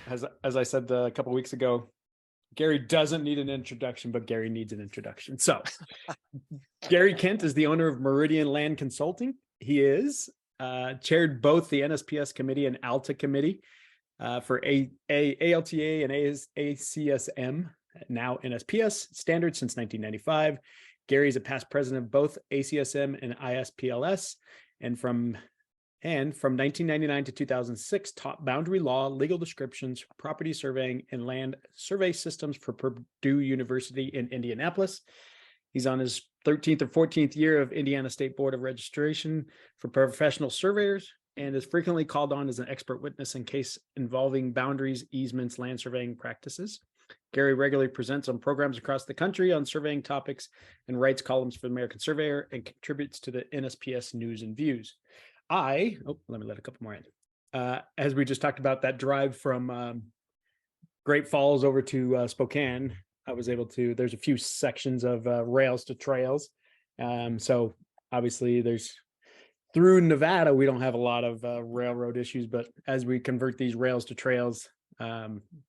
As I said a couple weeks ago, Gary doesn't need an introduction, but Gary needs an introduction. So Gary Kent is the owner of Meridian Land Consulting. He is chaired both the NSPS committee and ALTA committee for ALTA and ACSM, now NSPS standards since 1995. Gary is a past president of both ACSM and ISPLS, and from 1999 to 2006, taught boundary law, legal descriptions, property surveying, and land survey systems for Purdue University in Indianapolis. He's on his 13th or 14th year of Indiana State Board of Registration for professional surveyors and is frequently called on as an expert witness in case involving boundaries, easements, land surveying practices. Gary regularly presents on programs across the country on surveying topics and writes columns for the American Surveyor and contributes to the NSPS News and Views. Let me let a couple more in. As we just talked about, that drive from Great Falls over to Spokane, I was able to, there's a few sections of rails to trails. So obviously through Nevada, we don't have a lot of railroad issues, but as we convert these rails to trails,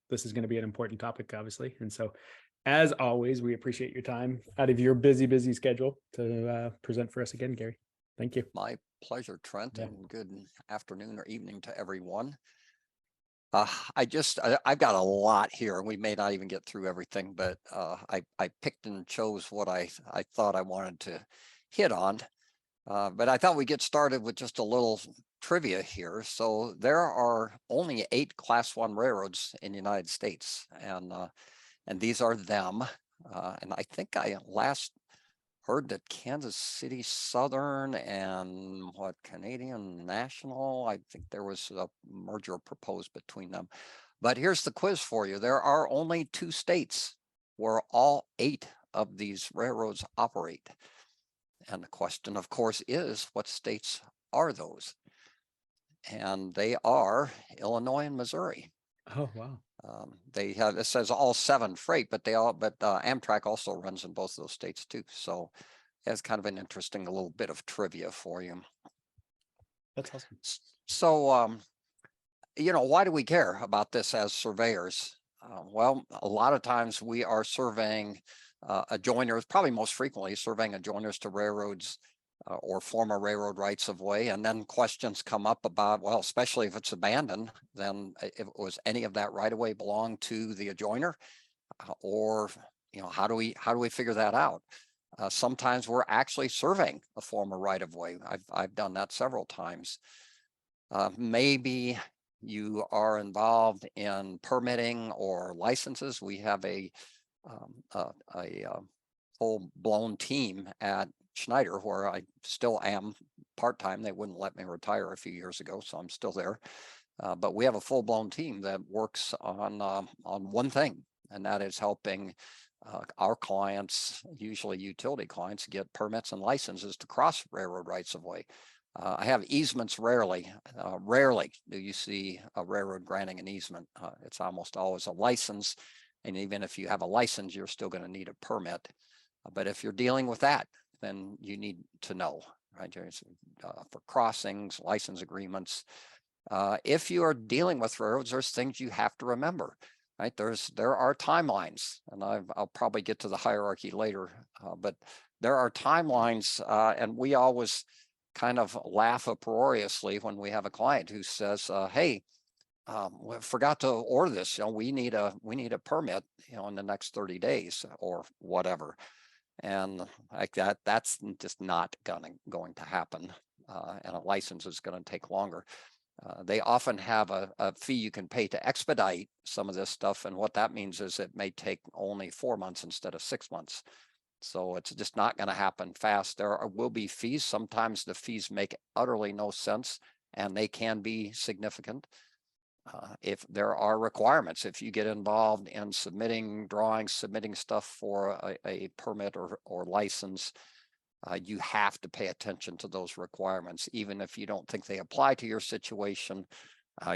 this is going to be an important topic, obviously. And so as always, we appreciate your time out of your busy schedule to present for us again, Gary. Thank you. My pleasure, Trent, and good afternoon or evening to everyone. I've got a lot here, and we may not even get through everything, but I picked and chose what I thought I wanted to hit on. But I thought we'd get started with just a little trivia here. So there are only 8 Class 1 railroads in the United States, and these are them. And I think I last heard that Kansas City Southern and Canadian National, I think there was a merger proposed between them. But here's the quiz for you. There are only 2 states where all 8 of these railroads operate. And the question, of course, is what states are those? And they are Illinois and Missouri. Oh, wow. They have, it says all 7 freight, but Amtrak also runs in both of those states too. So it's kind of an interesting little bit of trivia for you. That's awesome. So, why do we care about this as surveyors? Well, a lot of times we are surveying adjoiners, probably most frequently surveying adjoiners to railroads or former railroad rights of way. And then questions come up about, well, especially if it's abandoned, then if it was any of that right of way belong to the adjoiner, or, how do we figure that out? Sometimes we're actually surveying a former right of way. I've done that several times. Maybe you are involved in permitting or licenses. We have a full-blown team at Schneider, where I still am part-time. They wouldn't let me retire a few years ago, so I'm still there. But we have a full-blown team that works on one thing, and that is helping our clients, usually utility clients, get permits and licenses to cross railroad rights of way. I have easements rarely. Rarely do you see a railroad granting an easement. It's almost always a license, and even if you have a license, you're still going to need a permit. But if you're dealing with that, then you need to know, right? For crossings, license agreements. If you are dealing with railroads, there's things you have to remember, right? There are timelines, and I'll probably get to the hierarchy later, but there are timelines, and we always kind of laugh uproariously when we have a client who says, hey, we forgot to order this. We need a permit, in the next 30 days or whatever. And like that's just not going to happen. And a license is going to take longer. They often have a fee you can pay to expedite some of this stuff. And what that means is it may take only 4 months instead of 6 months. So it's just not going to happen fast. There will be fees. Sometimes the fees make utterly no sense, and they can be significant. If there are requirements, if you get involved in submitting drawings, submitting stuff for a permit or license, you have to pay attention to those requirements. Even if you don't think they apply to your situation,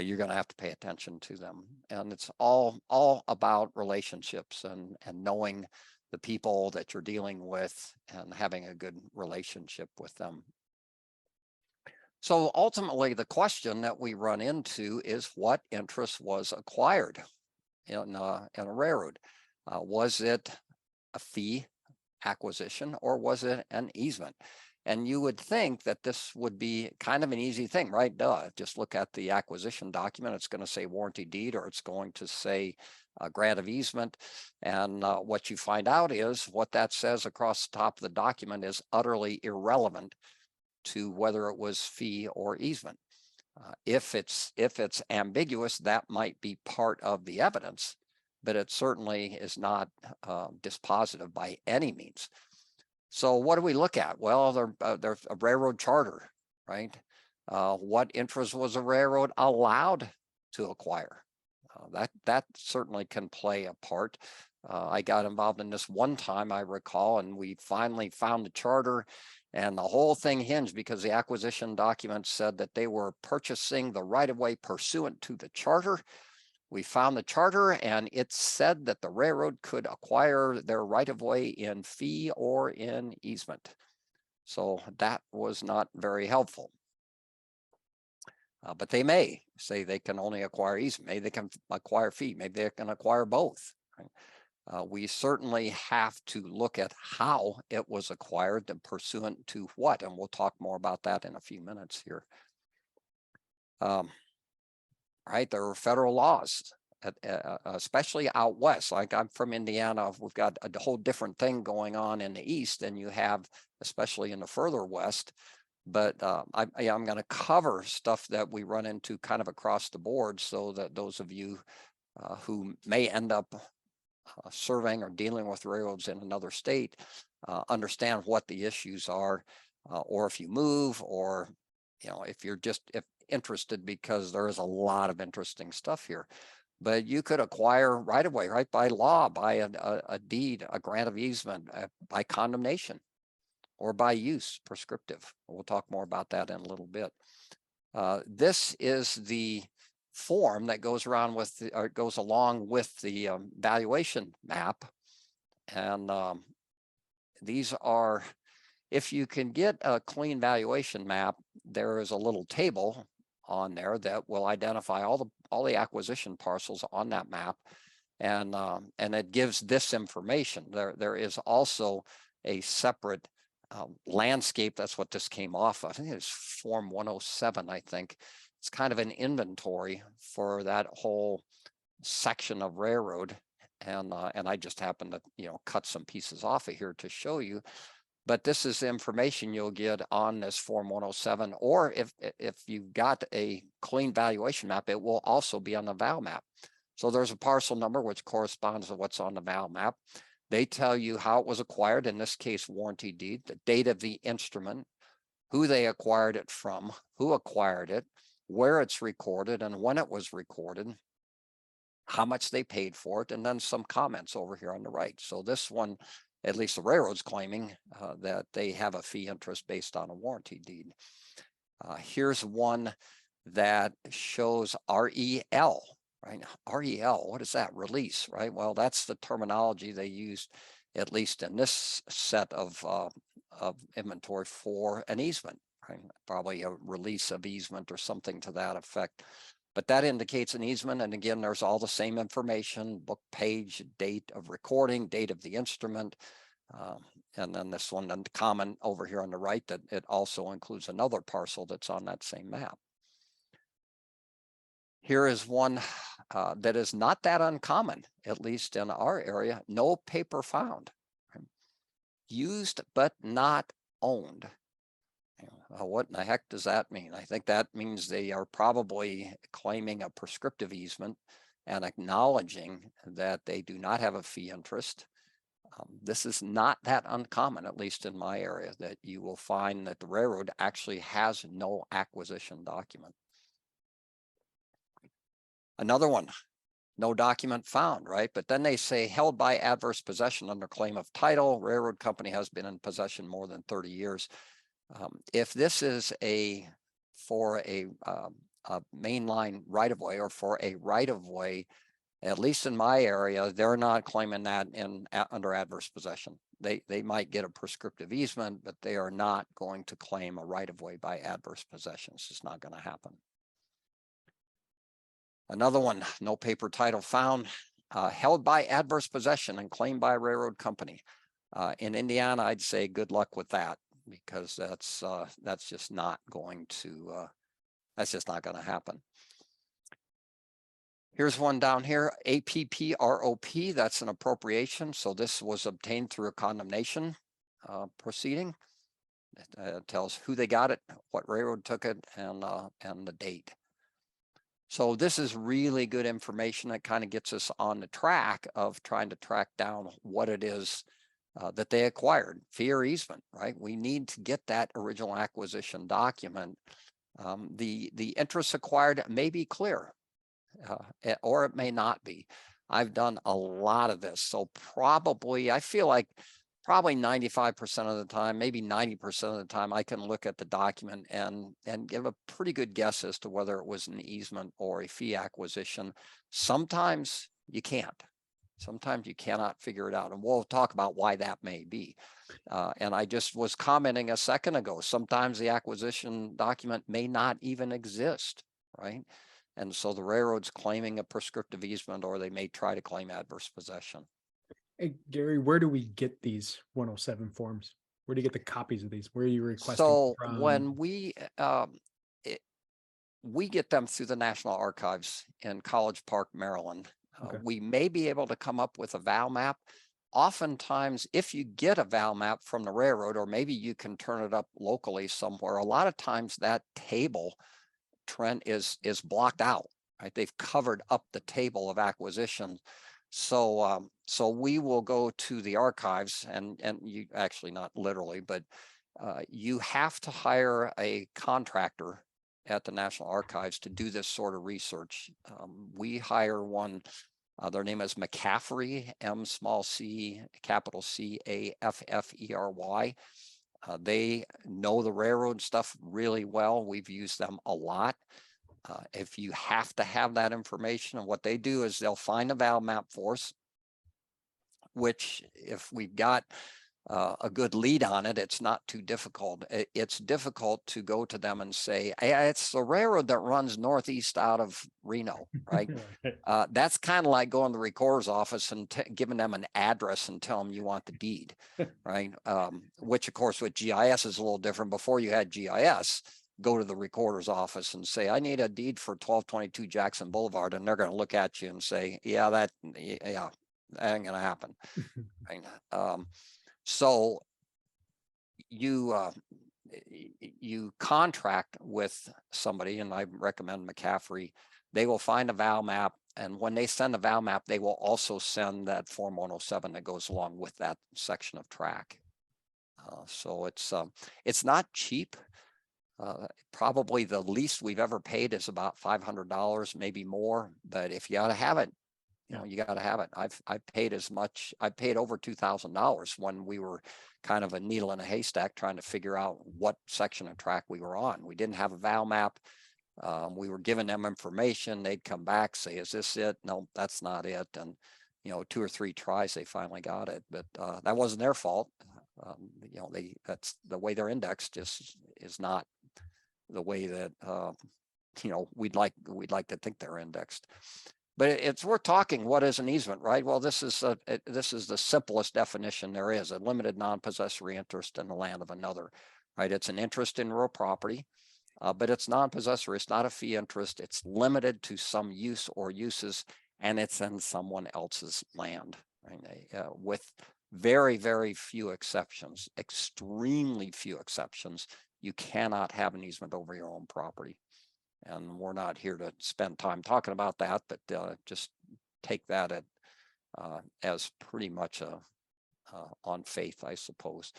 you're going to have to pay attention to them. And it's all about relationships and knowing the people that you're dealing with and having a good relationship with them. So ultimately, the question that we run into is what interest was acquired in a railroad? Was it a fee acquisition or was it an easement? And you would think that this would be kind of an easy thing, right? Duh, just look at the acquisition document. It's going to say warranty deed, or it's going to say grant of easement. And what you find out is what that says across the top of the document is utterly irrelevant to whether it was fee or easement. If it's ambiguous, that might be part of the evidence, but it certainly is not dispositive by any means. So what do we look at? Well, there's a railroad charter, right? What interest was a railroad allowed to acquire? That certainly can play a part. I got involved in this one time, I recall, and we finally found the charter, and the whole thing hinged because the acquisition document said that they were purchasing the right-of-way pursuant to the charter. We found the charter, and it said that the railroad could acquire their right-of-way in fee or in easement. So that was not very helpful. But they may say they can only acquire easement. Maybe they can acquire fee. Maybe they can acquire both. Right? We certainly have to look at how it was acquired and pursuant to what, and we'll talk more about that in a few minutes here. Right, there are federal laws, especially out west. Like I'm from Indiana, we've got a whole different thing going on in the east than you have, especially in the further west. But I'm going to cover stuff that we run into kind of across the board, so that those of you who may end up surveying or dealing with railroads in another state understand what the issues are, or if you move, or if you're just interested, because there is a lot of interesting stuff here. But you could acquire right away, right, by law, by a deed, a grant of easement, by condemnation, or by use, prescriptive. We'll talk more about that in a little bit. This is the form that goes around with the, or goes along with the valuation map, and these are, if you can get a clean valuation map, there is a little table on there that will identify all the acquisition parcels on that map, and it gives this information. There is also a separate landscape. That's what this came off of. I think it's Form 107. I think it's kind of an inventory for that whole section of railroad, and I just happened to cut some pieces off of here to show you. But this is the information you'll get on this Form 107, or if you've got a clean valuation map, it will also be on the val map. So there's a parcel number which corresponds to what's on the val map. They tell you how it was acquired, in this case, warranty deed, the date of the instrument, who they acquired it from, who acquired it, where it's recorded and when it was recorded, how much they paid for it, and then some comments over here on the right. So this one, at least the railroad's claiming that they have a fee interest based on a warranty deed. Here's one that shows REL, right? REL, what is that? Release, right? Well, that's the terminology they used, at least in this set of inventory, for an easement, right? Probably a release of easement or something to that effect. But that indicates an easement. And again, there's all the same information: book, page, date of recording, date of the instrument. And then this one, and the comment over here on the right, that it also includes another parcel that's on that same map. Here is one that is not that uncommon, at least in our area: no paper found. Used but not owned. What in the heck does that mean? I think that means they are probably claiming a prescriptive easement and acknowledging that they do not have a fee interest. This is not that uncommon, at least in my area, that you will find that the railroad actually has no acquisition document. Another one, no document found, right? But then they say held by adverse possession under claim of title. Railroad company has been in possession more than 30 years. If this is for a mainline right-of-way, or for a right-of-way, at least in my area, they're not claiming that under adverse possession. They might get a prescriptive easement, but they are not going to claim a right of way by adverse possession. It's not going to happen. Another one, no paper title found, held by adverse possession and claimed by a railroad company. In Indiana, I'd say good luck with that, because that's just not going to happen. Here's one down here, APPROP, that's an appropriation. So this was obtained through a condemnation proceeding. It tells who they got it, what railroad took it, and the date. So this is really good information that kind of gets us on the track of trying to track down what it is that they acquired, fee or easement, right? We need to get that original acquisition document. The interest acquired may be clear, or it may not be. I've done a lot of this, so I feel like probably 95% of the time, maybe 90% of the time, I can look at the document and give a pretty good guess as to whether it was an easement or a fee acquisition. Sometimes you can't. Sometimes you cannot figure it out, and we'll talk about why that may be. And I just was commenting a second ago, sometimes the acquisition document may not even exist, right? And so the railroad's claiming a prescriptive easement, or they may try to claim adverse possession. Hey, Gary, where do we get these 107 forms? Where do you get the copies of these? Where are you requesting So from? when we get them through the National Archives in College Park, Maryland, Okay. we may be able to come up with a VAL map. Oftentimes, if you get a VAL map from the railroad, or maybe you can turn it up locally somewhere, a lot of times that table, Trent, is blocked out, right? They've covered up the table of acquisition. So so we will go to the archives, and you actually, not literally, but you have to hire a contractor at the National Archives to do this sort of research. We hire one, their name is McCaffrey, MCAFFERY. They know the railroad stuff really well. We've used them a lot. If you have to have that information, and what they do is they'll find a VAL map for us, which if we've got a good lead on it, it's not too difficult. It's difficult to go to them and say, hey, it's the railroad that runs northeast out of Reno, right? That's kind of like going to the recorder's office and giving them an address and tell them you want the deed, right? Which of course with GIS is a little different. Before you had GIS, go to the recorder's office and say, I need a deed for 1222 Jackson Boulevard. And they're going to look at you and say, yeah, that ain't going to happen. Right? So you contract with somebody, and I recommend McCaffrey. They will find a VAL map, and when they send a VAL map, they will also send that Form 107 that goes along with that section of track. So it's not cheap. Probably the least we've ever paid is about $500, maybe more. But if you got to have it, you got to have it. I've paid as much. I paid over $2,000 when we were kind of a needle in a haystack trying to figure out what section of track we were on. We didn't have a VAL map. We were giving them information. They'd come back, say, "Is this it?" No, that's not it. And 2 or 3 tries, they finally got it. But that wasn't their fault. That's the way they're indexed. Just is not the way that we'd like to think they're indexed. But it's worth talking. What is an easement, right? Well, this is the simplest definition there is: a limited non-possessory interest in the land of another, right? It's an interest in real property, but it's non-possessory. It's not a fee interest. It's limited to some use or uses, and it's in someone else's land, right? With very, very few exceptions, extremely few exceptions, you cannot have an easement over your own property. And we're not here to spend time talking about that, but just take that as pretty much on faith, I suppose.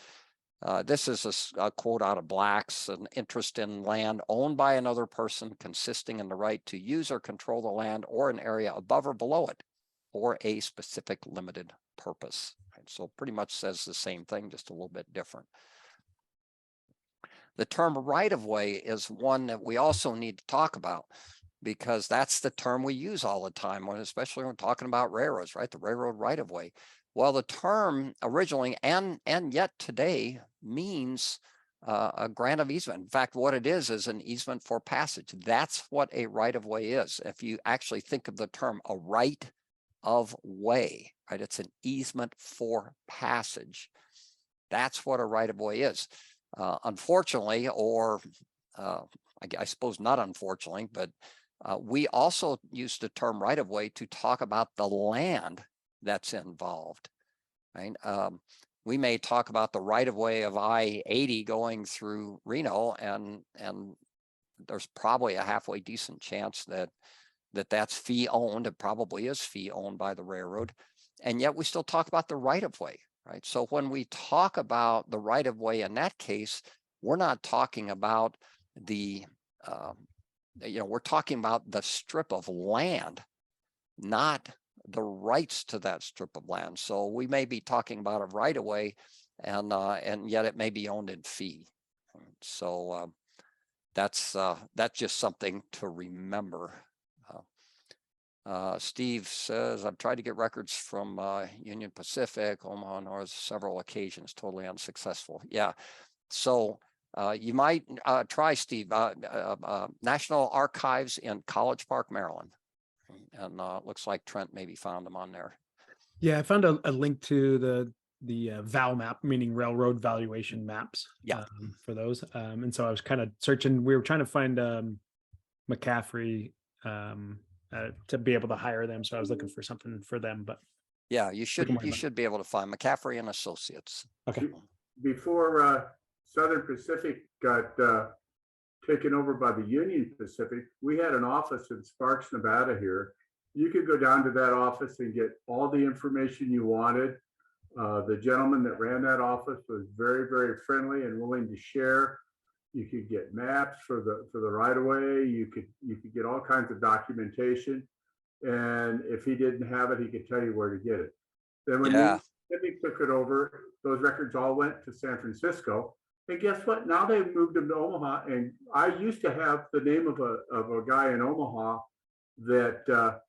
This is a quote out of Black's: an interest in land owned by another person consisting in the right to use or control the land or an area above or below it for a specific limited purpose. Right? So pretty much says the same thing, just a little bit different. The term right-of-way is one that we also need to talk about, because that's the term we use all the time, especially when we're talking about railroads, right? The railroad right-of-way. Well, the term originally and yet today means a grant of easement. In fact, what it is an easement for passage. That's what a right of way is. If you actually think of the term a right of way, right? It's an easement for passage. That's what a right of way is. Unfortunately, or I suppose not unfortunately, but we also use the term right of way to talk about the land that's involved, right? We may talk about the right of way of I-80 going through Reno, and there's probably a halfway decent chance that that's fee owned. It probably is fee owned by the railroad, and yet we still talk about the right of way, right? So when we talk about the right of way in that case, we're not talking about the we're talking about the strip of land, not the rights to that strip of land. So we may be talking about a right of way, and yet it may be owned in fee. So that's just something to remember. Steve says, I've tried to get records from Union Pacific, Omaha North, several occasions, totally unsuccessful. Yeah, so you might try, Steve, National Archives in College Park, Maryland. And looks like Trent maybe found them on there. Yeah, I found a link to the val map, meaning railroad valuation maps. Yeah. For those. And so I was kind of searching. We were trying to find McCaffrey to be able to hire them. So I was looking for something for them. But yeah, you should be able to find McCaffrey and Associates. Okay. Before Southern Pacific got taken over by the Union Pacific, we had an office in Sparks, Nevada here. You could go down to that office and get all the information you wanted. The gentleman that ran that office was very, very friendly and willing to share. You could get maps for the right of way. You could get all kinds of documentation. And if he didn't have it, he could tell you where to get it. Then when Union Pacific took it over, those records all went to San Francisco. And guess what? Now they've moved them to Omaha. And I used to have the name of a guy in Omaha that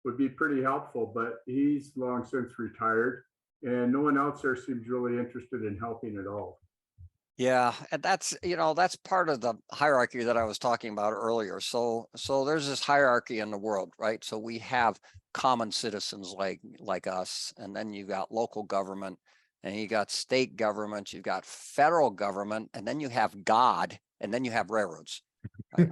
would be pretty helpful, but he's long since retired, and no one else there seems really interested in helping at all. Yeah, and that's that's part of the hierarchy that I was talking about earlier. So there's this hierarchy in the world, right? So we have common citizens like us, and then you got local government, and you got state government, you've got federal government, and then you have God, and then you have railroads. Right?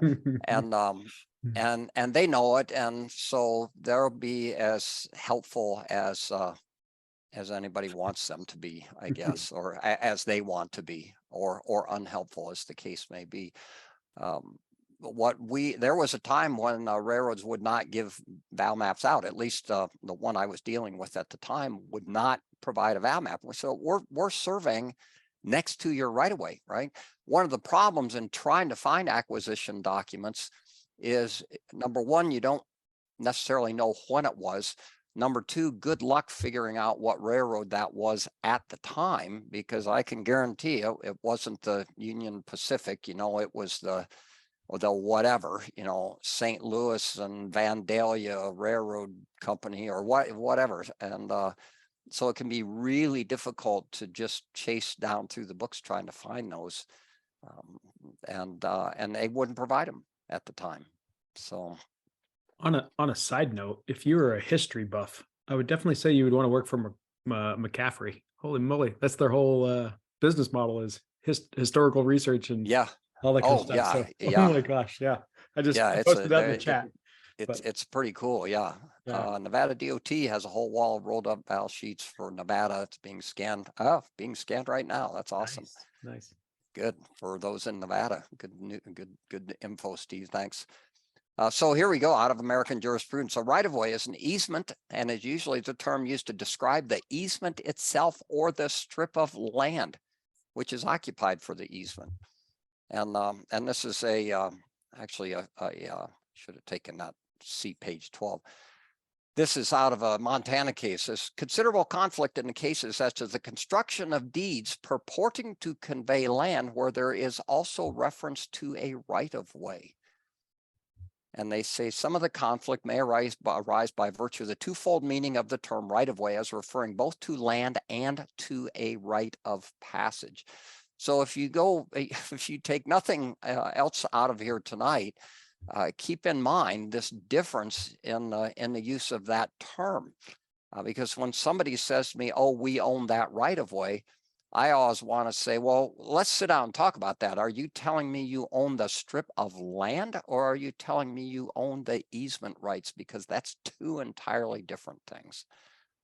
and they know it, and so they'll be as helpful as anybody wants them to be, I guess, or as they want to be, or unhelpful as the case may be. There was a time when railroads would not give val maps out. At least the one I was dealing with at the time would not provide a val map. So we're surveying next to your right of way, right? One of the problems in trying to find acquisition documents is, number one, you don't necessarily know when it was. Number two, good luck figuring out what railroad that was at the time, because I can guarantee you it wasn't the Union Pacific, it was the whatever, St. Louis and Vandalia Railroad Company or whatever. And so it can be really difficult to just chase down through the books trying to find those. And they wouldn't provide them at the time. So on a side note, if you were a history buff, I would definitely say you would want to work for McCaffrey. Holy moly, that's their whole business model is historical research and all that kind of stuff. Oh my gosh, yeah. I posted that in the chat. It's pretty cool, yeah. Nevada DOT has a whole wall of rolled up val sheets for Nevada. It's being scanned. Being scanned right now. That's awesome. Nice. Good for those in Nevada. Good info, Steve. Thanks. So here we go, out of American jurisprudence. A right-of-way is an easement, and is usually the term used to describe the easement itself or the strip of land which is occupied for the easement. And this is actually should have taken that, see page 12. This is out of a Montana case. There's considerable conflict in the cases as to the construction of deeds purporting to convey land where there is also reference to a right-of-way. And they say some of the conflict may arise by virtue of the twofold meaning of the term right of way as referring both to land and to a right of passage. So if you take nothing else out of here tonight, keep in mind this difference in the use of that term. Because when somebody says to me, oh, we own that right of way, I always want to say, well, let's sit down and talk about that. Are you telling me you own the strip of land, or are you telling me you own the easement rights? Because that's two entirely different things.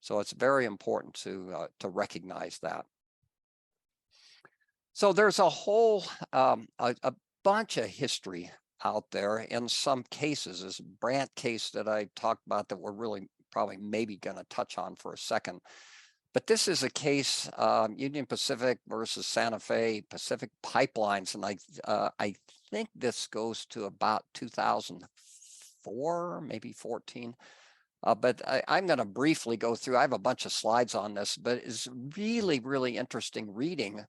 So it's very important to recognize that. So there's a whole a bunch of history out there in some cases. This Brandt case that I talked about that we're really probably maybe going to touch on for a second. But this is a case, Union Pacific versus Santa Fe Pacific Pipelines, and I think this goes to about 2004, maybe 14. But I'm going to briefly go through. I have a bunch of slides on this, but it's really, really interesting reading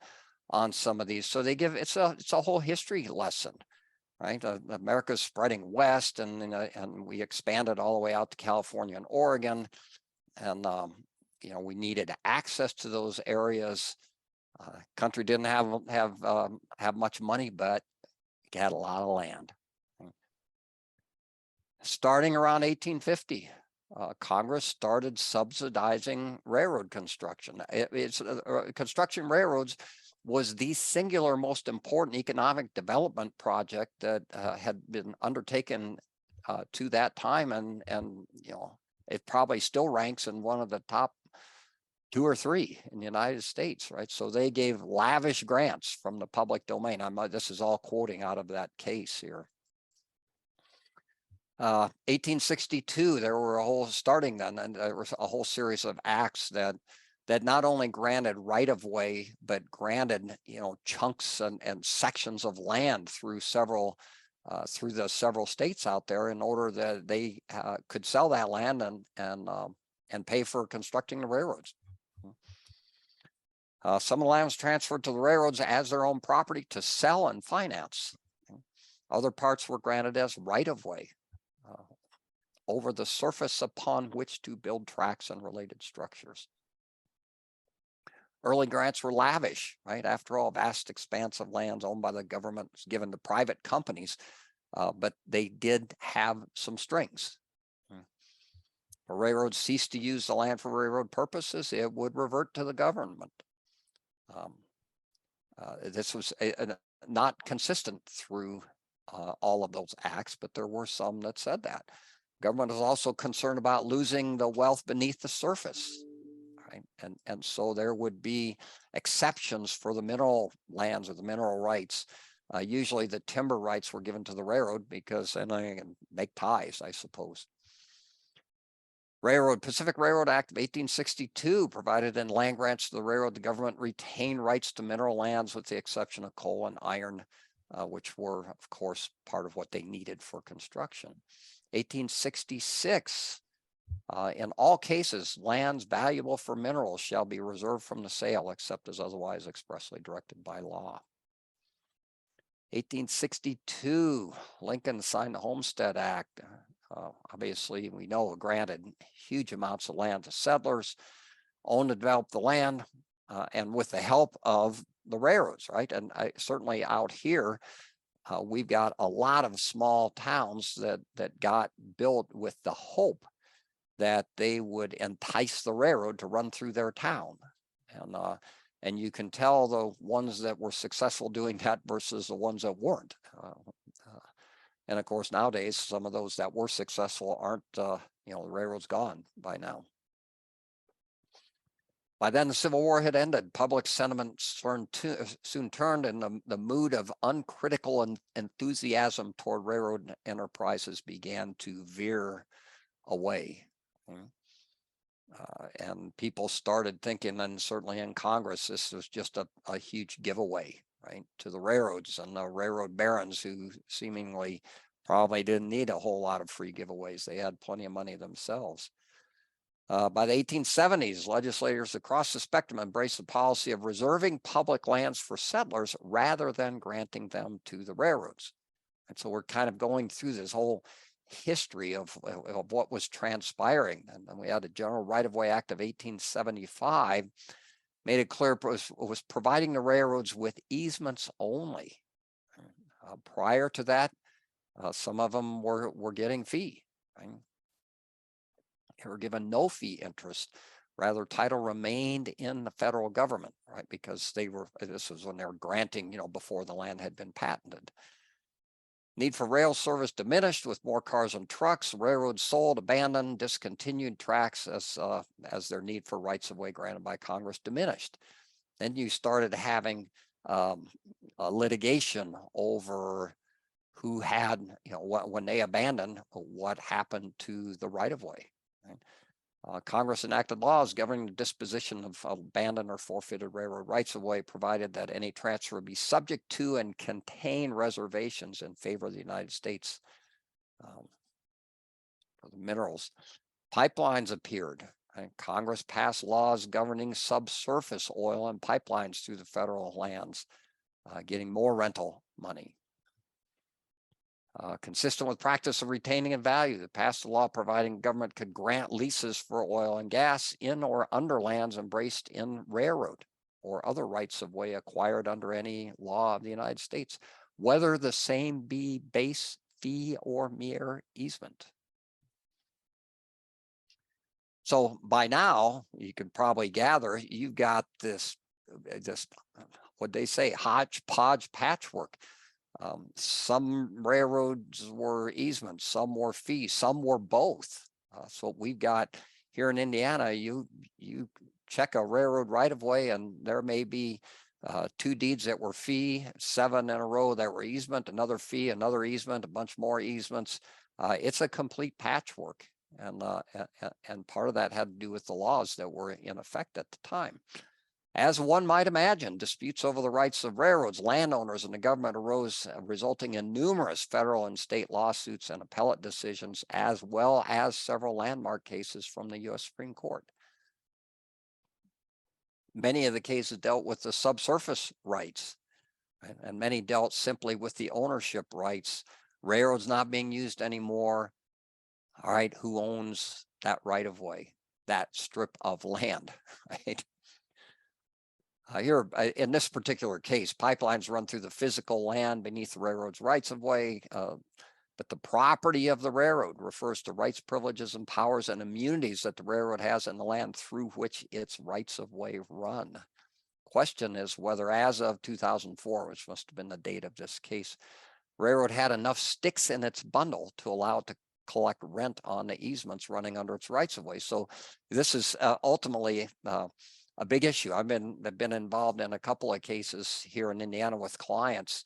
on some of these. So they give it's a whole history lesson, right? America's spreading west, and we expanded all the way out to California and Oregon, and you know, we needed access to those areas. Country didn't have much money, but it had a lot of land. Starting around 1850, Congress started subsidizing railroad construction. Construction railroads was the singular most important economic development project that had been undertaken to that time, and you know, it probably still ranks in one of the top 2 or 3 in the United States, right? So they gave lavish grants from the public domain. This is all quoting out of that case here. 1862, there were starting then, and there was a whole series of acts that not only granted right of way, but granted, you know, chunks and sections of land through the several states out there in order that they could sell that land and pay for constructing the railroads. Some of the land was transferred to the railroads as their own property to sell and finance. Other parts were granted as right of way over the surface upon which to build tracks and related structures. Early grants were lavish, right? After all, vast expanse of lands owned by the government was given to private companies, but they did have some strings. If a railroad ceased to use the land for railroad purposes, it would revert to the government. This was not consistent through all of those acts, but there were some that said that. Government is also concerned about losing the wealth beneath the surface, right? And so there would be exceptions for the mineral lands or the mineral rights. Usually the timber rights were given to the railroad because then they can make ties, I suppose. Pacific Railroad Act of 1862 provided in land grants to the railroad, the government retained rights to mineral lands with the exception of coal and iron, which were, of course, part of what they needed for construction. 1866, in all cases, lands valuable for minerals shall be reserved from the sale except as otherwise expressly directed by law. 1862, Lincoln signed the Homestead Act. Obviously, we know granted huge amounts of land to settlers, owned and developed the land, and with the help of the railroads, right? And certainly out here, we've got a lot of small towns that got built with the hope that they would entice the railroad to run through their town. And you can tell the ones that were successful doing that versus the ones that weren't. And of course, nowadays, some of those that were successful aren't, you know, the railroad's gone by now. By then, the Civil War had ended. Public sentiment soon turned, and the mood of uncritical enthusiasm toward railroad enterprises began to veer away. And people started thinking, and certainly in Congress, this was just a huge giveaway, right, to the railroads and the railroad barons who seemingly probably didn't need a whole lot of free giveaways. They had plenty of money themselves. By the 1870s, legislators across the spectrum embraced the policy of reserving public lands for settlers rather than granting them to the railroads. And so we're kind of going through this whole history of what was transpiring. And then we had a General Right-of-Way Act of 1875, made it clear it was providing the railroads with easements only. Prior to that, some of them were getting fee. Right? They were given no fee interest. Rather, title remained in the federal government, right? Because this was when they were granting, before the land had been patented. Need for rail service diminished with more cars and trucks. Railroads sold, abandoned, discontinued tracks as their need for rights of way granted by Congress diminished. Then you started having litigation over who had, when they abandoned, what happened to the right of way. Right? Congress enacted laws governing the disposition of abandoned or forfeited railroad rights of way, provided that any transfer be subject to and contain reservations in favor of the United States for the minerals. Pipelines appeared. And Congress passed laws governing subsurface oil and pipelines through the federal lands, getting more rental money. Consistent with practice of retaining in value, that passed a law providing government could grant leases for oil and gas in or under lands embraced in railroad or other rights of way acquired under any law of the United States, whether the same be base, fee, or mere easement. So by now, you can probably gather you've got this what they say, hodgepodge patchwork. Some railroads were easements, some were fees, some were both. So we've got here in Indiana, you check a railroad right of way and there may be 2 deeds that were fee, 7 in a row that were easement, another fee, another easement, a bunch more easements. It's a complete patchwork. And part of that had to do with the laws that were in effect at the time. As one might imagine, disputes over the rights of railroads, landowners, and the government arose, resulting in numerous federal and state lawsuits and appellate decisions, as well as several landmark cases from the U.S. Supreme Court. Many of the cases dealt with the subsurface rights, right? And many dealt simply with the ownership rights. Railroads not being used anymore. All right, who owns that right of way, that strip of land, right? Here, in this particular case, pipelines run through the physical land beneath the railroad's rights of way, but the property of the railroad refers to rights, privileges, and powers and immunities that the railroad has in the land through which its rights of way run. Question is whether, as of 2004, which must have been the date of this case, railroad had enough sticks in its bundle to allow it to collect rent on the easements running under its rights of way. So this is ultimately a big issue. I've been involved in a couple of cases here in Indiana with clients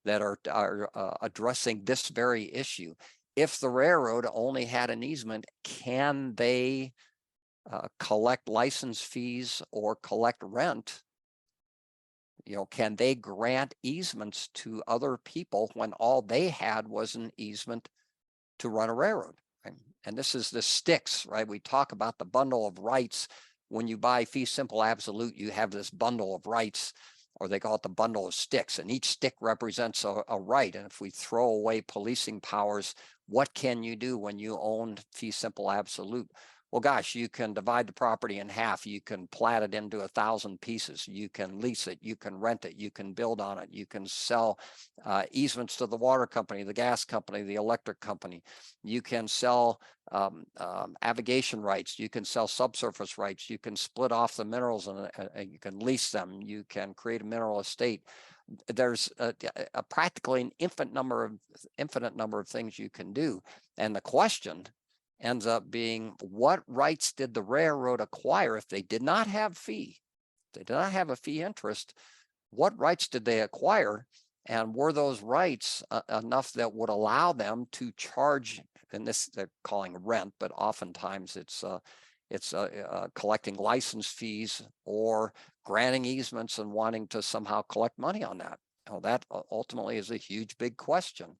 that are addressing this very issue. If the railroad only had an easement, can they collect license fees or collect rent? Can they grant easements to other people when all they had was an easement to run a railroad? Right? And this is the sticks, right? We talk about the bundle of rights. When you buy fee simple absolute, you have this bundle of rights, or they call it the bundle of sticks, and each stick represents a right. And if we throw away policing powers, what can you do when you own fee simple absolute? Well, gosh, you can divide the property in half. You can plat it into 1,000 pieces. You can lease it. You can rent it. You can build on it. You can sell easements to the water company, the gas company, the electric company. You can sell avigation rights. You can sell subsurface rights. You can split off the minerals and you can lease them. You can create a mineral estate. There's practically an infinite number of things you can do. And the question ends up being, what rights did the railroad acquire if they did not have fee? They did not have a fee interest. What rights did they acquire? And were those rights enough that would allow them to charge, and this they're calling rent, but oftentimes it's collecting license fees or granting easements and wanting to somehow collect money on that? Well, that ultimately is a huge, big question.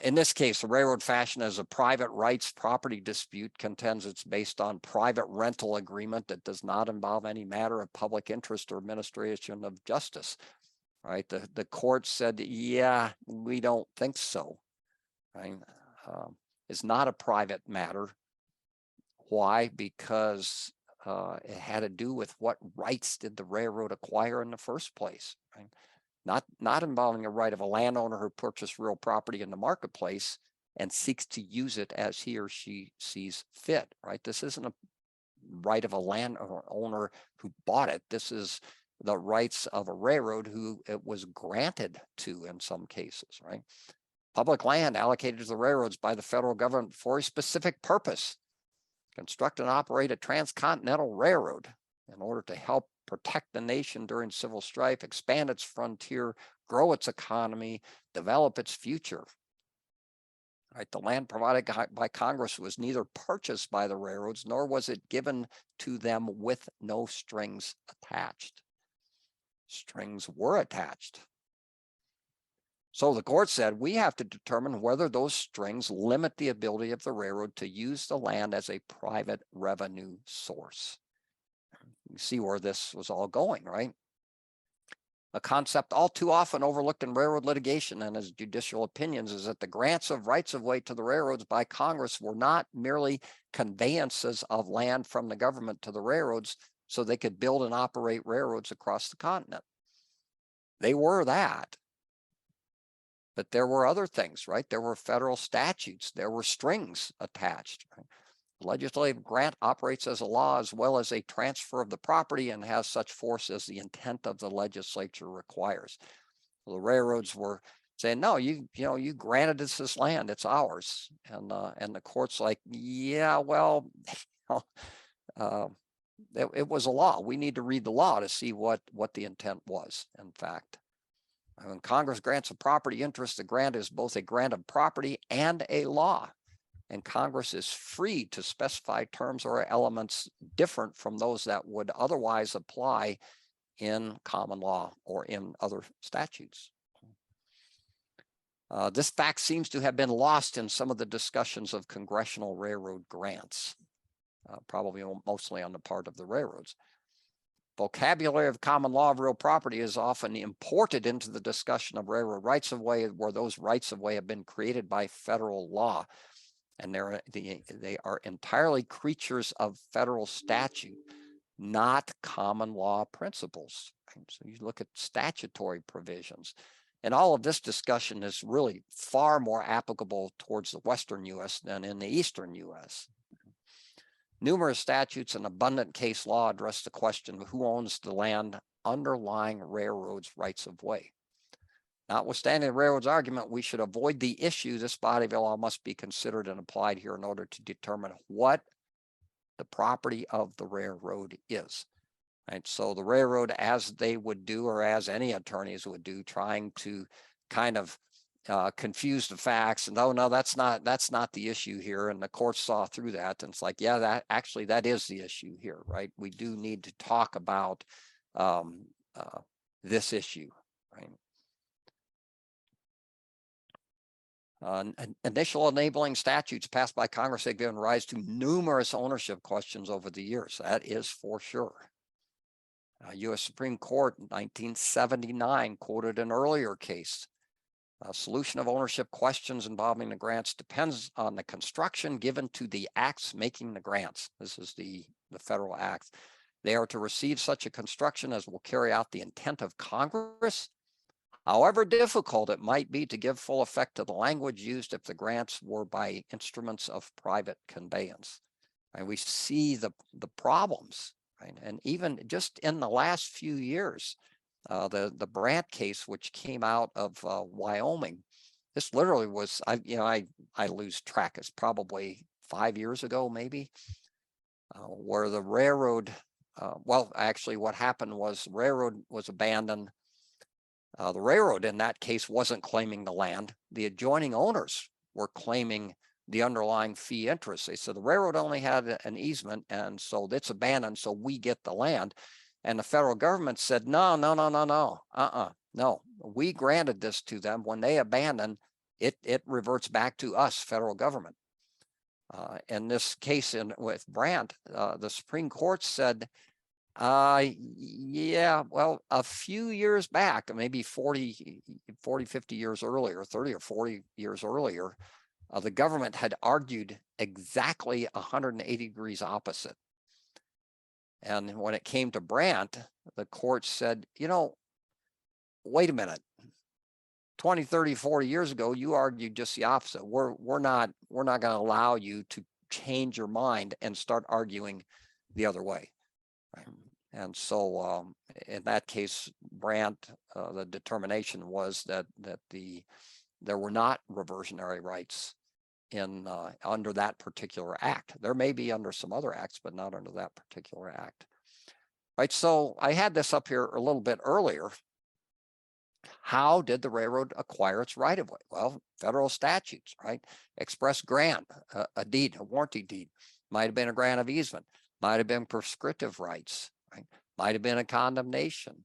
In this case, the railroad fashioned as a private rights property dispute contends it's based on private rental agreement that does not involve any matter of public interest or administration of justice. Right? The court said, yeah, we don't think so. right, is not a private matter. Why? Because it had to do with what rights did the railroad acquire in the first place, right? Not involving a right of a landowner who purchased real property in the marketplace and seeks to use it as he or she sees fit, right? This isn't a right of a landowner who bought it. This is the rights of a railroad who it was granted to in some cases, right? Public land allocated to the railroads by the federal government for a specific purpose. Construct and operate a transcontinental railroad in order to help protect the nation during civil strife, expand its frontier, grow its economy, develop its future. Right, the land provided by Congress was neither purchased by the railroads, nor was it given to them with no strings attached. Strings were attached. So the court said, we have to determine whether those strings limit the ability of the railroad to use the land as a private revenue source. You see where this was all going, right? A concept all too often overlooked in railroad litigation and as judicial opinions is that the grants of rights of way to the railroads by Congress were not merely conveyances of land from the government to the railroads so they could build and operate railroads across the continent. They were that. But there were other things, right? There were federal statutes. There were strings attached. Right? Legislative grant operates as a law as well as a transfer of the property and has such force as the intent of the legislature requires. The railroads were saying, no, you granted us this land, it's ours. And the court's like, yeah, well, it was a law. We need to read the law to see what the intent was, in fact. When Congress grants a property interest, the grant is both a grant of property and a law. And Congress is free to specify terms or elements different from those that would otherwise apply in common law or in other statutes. This fact seems to have been lost in some of the discussions of congressional railroad grants, probably mostly on the part of the railroads. Vocabulary of common law of real property is often imported into the discussion of railroad rights of way, where those rights of way have been created by federal law. And they are entirely creatures of federal statute, not common law principles. So you look at statutory provisions. And all of this discussion is really far more applicable towards the Western U.S. than in the Eastern U.S. Numerous statutes and abundant case law address the question of who owns the land underlying railroads' rights of way. Notwithstanding the railroad's argument, we should avoid the issue. This body of law must be considered and applied here in order to determine what the property of the railroad is. Right? So the railroad, as they would do, or as any attorneys would do, trying to kind of confuse the facts and no, that's not the issue here. And the court saw through that. And it's like, yeah, that is the issue here, right? We do need to talk about this issue, right? Initial enabling statutes passed by Congress have given rise to numerous ownership questions over the years. That is for sure. U.S. Supreme Court in 1979 quoted an earlier case. Solution of ownership questions involving the grants depends on the construction given to the acts making the grants. This is the federal acts. They are to receive such a construction as will carry out the intent of Congress, however difficult it might be to give full effect to the language used if the grants were by instruments of private conveyance. And we see the problems, right? And even just in the last few years, the Brandt case, which came out of Wyoming, this literally was, I lose track, it's probably 5 years ago, maybe, where the railroad, well, actually what happened was the railroad was abandoned. The railroad in that case wasn't claiming the land. The adjoining owners were claiming the underlying fee interest. They said the railroad only had an easement and so it's abandoned, so we get the land. And the federal government said, no, we granted this to them. When they abandon, it reverts back to us, federal government. In this case with Brandt, the Supreme Court said, yeah, well, a few years back, maybe 40, 50 years earlier, 30 or 40 years earlier, the government had argued exactly 180 degrees opposite. And when it came to Brandt, the court said, you know, wait a minute, 20, 30, 40 years ago, you argued just the opposite. We're not going to allow you to change your mind and start arguing the other way. Right? And so in that case, Brandt, the determination was that there were not reversionary rights in under that particular act. There may be under some other acts, but not under that particular act. Right. So I had this up here a little bit earlier. How did the railroad acquire its right of way? Well, federal statutes, right? Express grant, a deed, a warranty deed, might have been a grant of easement, might have been prescriptive rights, right? Might have been a condemnation.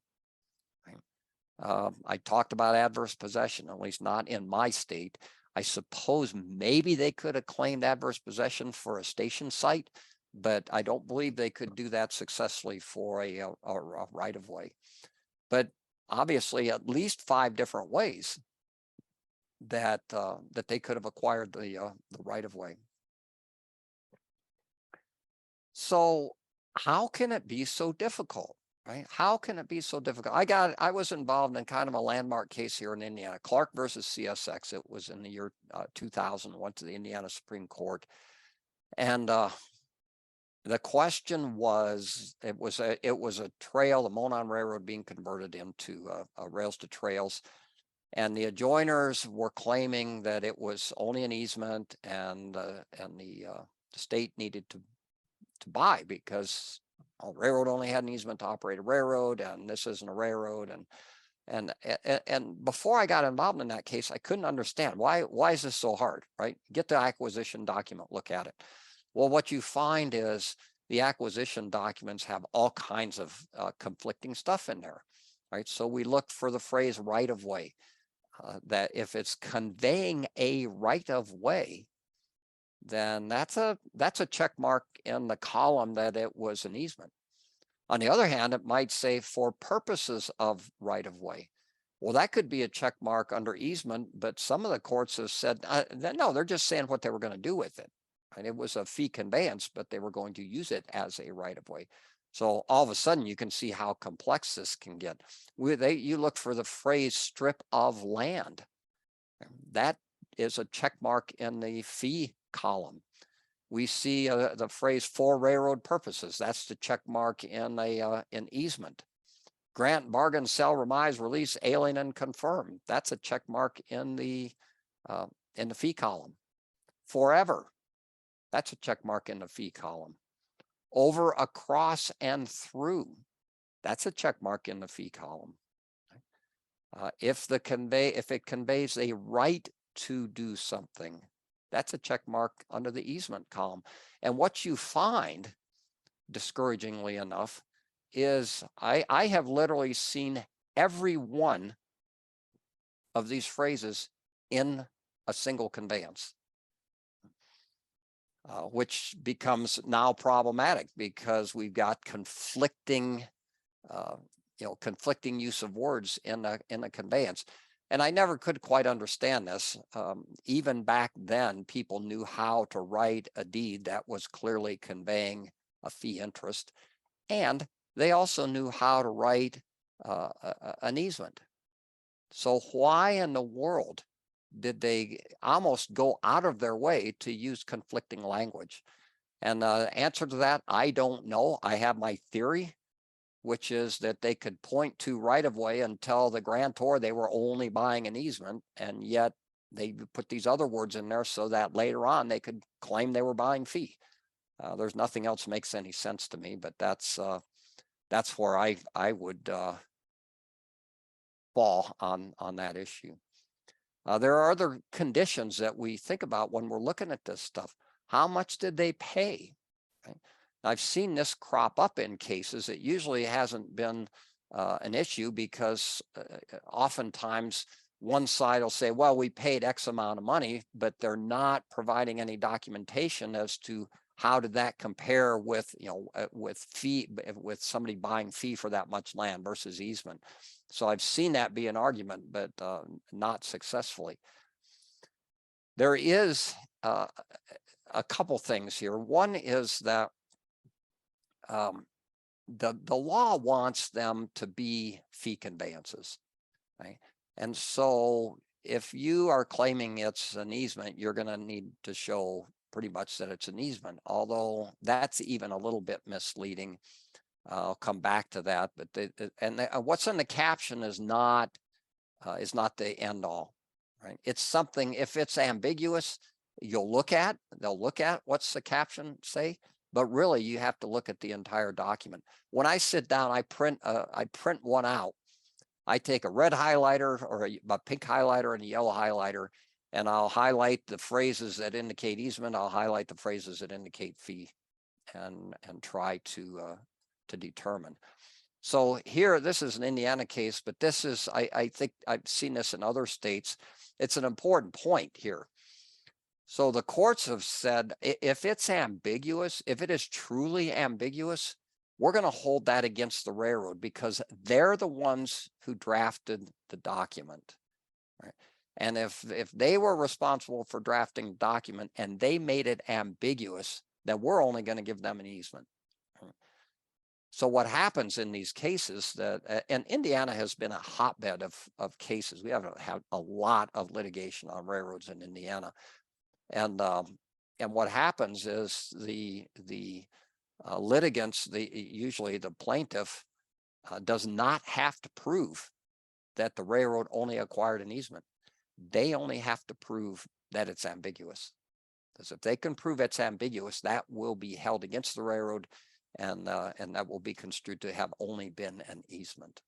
Right? I talked about adverse possession, at least not in my state. I suppose maybe they could have claimed adverse possession for a station site, but I don't believe they could do that successfully for a right of way. But obviously, at least 5 different ways that that they could have acquired the right of way. So how can it be so difficult? Right? How can it be so difficult? I was involved in kind of a landmark case here in Indiana, Clark versus CSX. It was in the year 2000, went to the Indiana Supreme Court. And the question was, it was a trail, the Monon Railroad being converted into rails to trails. And the adjoiners were claiming that it was only an easement and the state needed to buy because a railroad only had an easement to operate a railroad, and this isn't a railroad. And before I got involved in that case, I couldn't understand why is this so hard, right? Get the acquisition document, look at it. Well, what you find is the acquisition documents have all kinds of conflicting stuff in there, right? So we look for the phrase right of way, that if it's conveying a right of way, then that's a check mark in the column that it was an easement. On the other hand, it might say for purposes of right of way. Well, that could be a check mark under easement, but some of the courts have said, no, they're just saying what they were going to do with it. And it was a fee conveyance, but they were going to use it as a right of way. So all of a sudden, you can see how complex this can get. You look for the phrase strip of land. That is a check mark in the fee column. We see the phrase for railroad purposes. That's the check mark in an easement. Grant, bargain, sell, remise, release, alien, and confirm. That's a check mark in the fee column. Forever. That's a check mark in the fee column. Over, across, and through. That's a check mark in the fee column. If it conveys a right to do something, that's a check mark under the easement column. And what you find, discouragingly enough, is I have literally seen every one of these phrases in a single conveyance, which becomes now problematic because we've got conflicting, conflicting use of words in a conveyance. And I never could quite understand this. Even back then, people knew how to write a deed that was clearly conveying a fee interest. And they also knew how to write an easement. So why in the world did they almost go out of their way to use conflicting language? And the answer to that, I don't know. I have my theory, which is that they could point to right of way and tell the grantor they were only buying an easement, and yet they put these other words in there so that later on they could claim they were buying fee. There's nothing else makes any sense to me, but that's where I would fall on that issue. There are other conditions that we think about when we're looking at this stuff. How much did they pay? Right? I've seen this crop up in cases. It usually hasn't been an issue because oftentimes one side will say, well, we paid X amount of money, but they're not providing any documentation as to how did that compare with, with somebody buying fee for that much land versus easement. So I've seen that be an argument, but not successfully. There is a couple things here. One is that the law wants them to be fee conveyances, right? And so if you are claiming it's an easement, you're going to need to show pretty much that it's an easement, although that's even a little bit misleading. I'll come back to that, but what's in the caption is not the end all, right? It's something, if it's ambiguous, they'll look at what's the caption say, but really you have to look at the entire document. When I sit down, I print one out. I take a red highlighter or a pink highlighter and a yellow highlighter, and I'll highlight the phrases that indicate easement. I'll highlight the phrases that indicate fee, and try to determine. So here, this is an Indiana case, but this is, I think I've seen this in other states. It's an important point here. So the courts have said, if it's ambiguous, if it is truly ambiguous, we're going to hold that against the railroad because they're the ones who drafted the document, right? And if they were responsible for drafting the document and they made it ambiguous, then we're only going to give them an easement. So what happens in these cases that, and Indiana has been a hotbed of cases. We have had a lot of litigation on railroads in Indiana. And what happens is the litigants, usually the plaintiff, does not have to prove that the railroad only acquired an easement. They only have to prove that it's ambiguous. Because if they can prove it's ambiguous, that will be held against the railroad, and that will be construed to have only been an easement.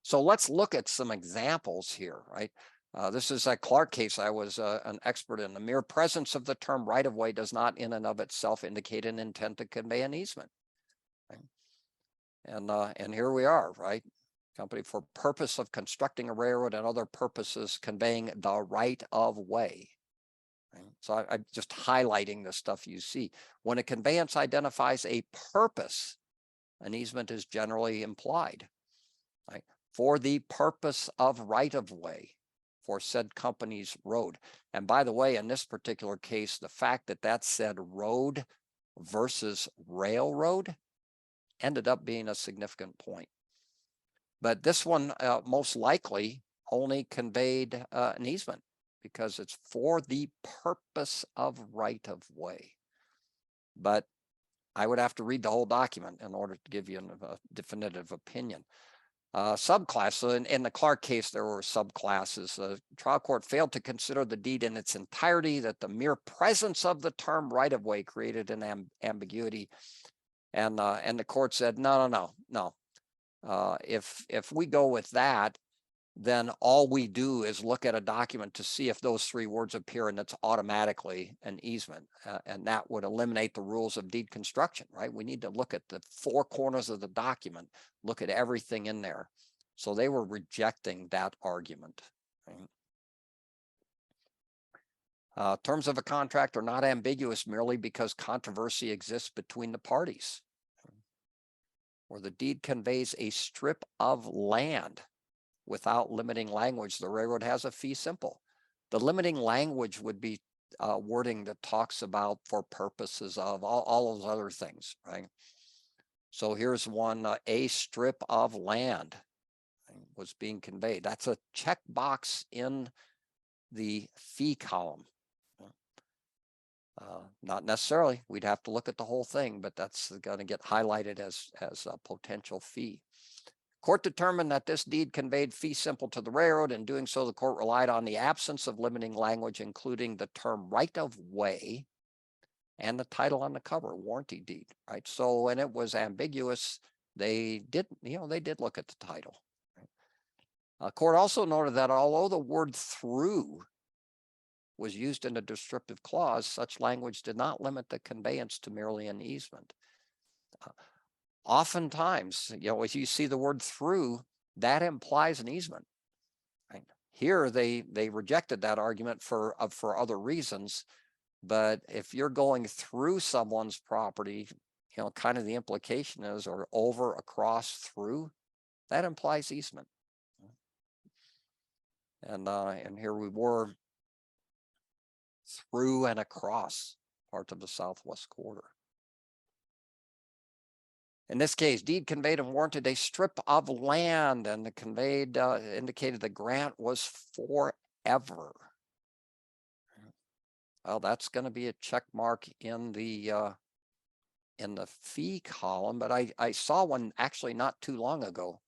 So let's look at some examples here, right? This is a Clark case. I was an expert in. The mere presence of the term right-of-way does not in and of itself indicate an intent to convey an easement. Right? And here we are, right? Company for purpose of constructing a railroad and other purposes conveying the right-of-way. Right? So I'm just highlighting the stuff you see. When a conveyance identifies a purpose, an easement is generally implied, right? For the purpose of right-of-way for said company's road. And by the way, in this particular case, the fact that that said road versus railroad ended up being a significant point. But this one most likely only conveyed an easement because it's for the purpose of right-of-way. But I would have to read the whole document in order to give you a definitive opinion. Subclass. So in the Clark case, there were subclasses. The trial court failed to consider the deed in its entirety, that the mere presence of the term right-of-way created an ambiguity. And the court said, no. If we go with that, then all we do is look at a document to see if those three words appear, and it's automatically an easement. And that would eliminate the rules of deed construction, right? We need to look at the four corners of the document, look at everything in there. So they were rejecting that argument. Right? Terms of a contract are not ambiguous merely because controversy exists between the parties, or the deed conveys a strip of land without limiting language. The railroad has a fee simple. The limiting language would be wording that talks about for purposes of all those other things, right? So here's one, a strip of land was being conveyed. That's a checkbox in the fee column. Not necessarily, we'd have to look at the whole thing, but that's going to get highlighted as a potential fee. Court determined that this deed conveyed fee simple to the railroad. In doing so, the court relied on the absence of limiting language, including the term right-of-way and the title on the cover, warranty deed, right? So when it was ambiguous, they did look at the title. Right? Court also noted that although the word through was used in a descriptive clause, such language did not limit the conveyance to merely an easement. Oftentimes, if you see the word through, that implies an easement. Right? Here, they rejected that argument for other reasons. But if you're going through someone's property, kind of the implication is, or over, across, through, that implies easement. And here we were through and across parts of the southwest quarter. In this case, deed conveyed and warranted a strip of land, and the conveyed indicated the grant was forever. Well, that's going to be a check mark in the fee column, but I saw one actually not too long ago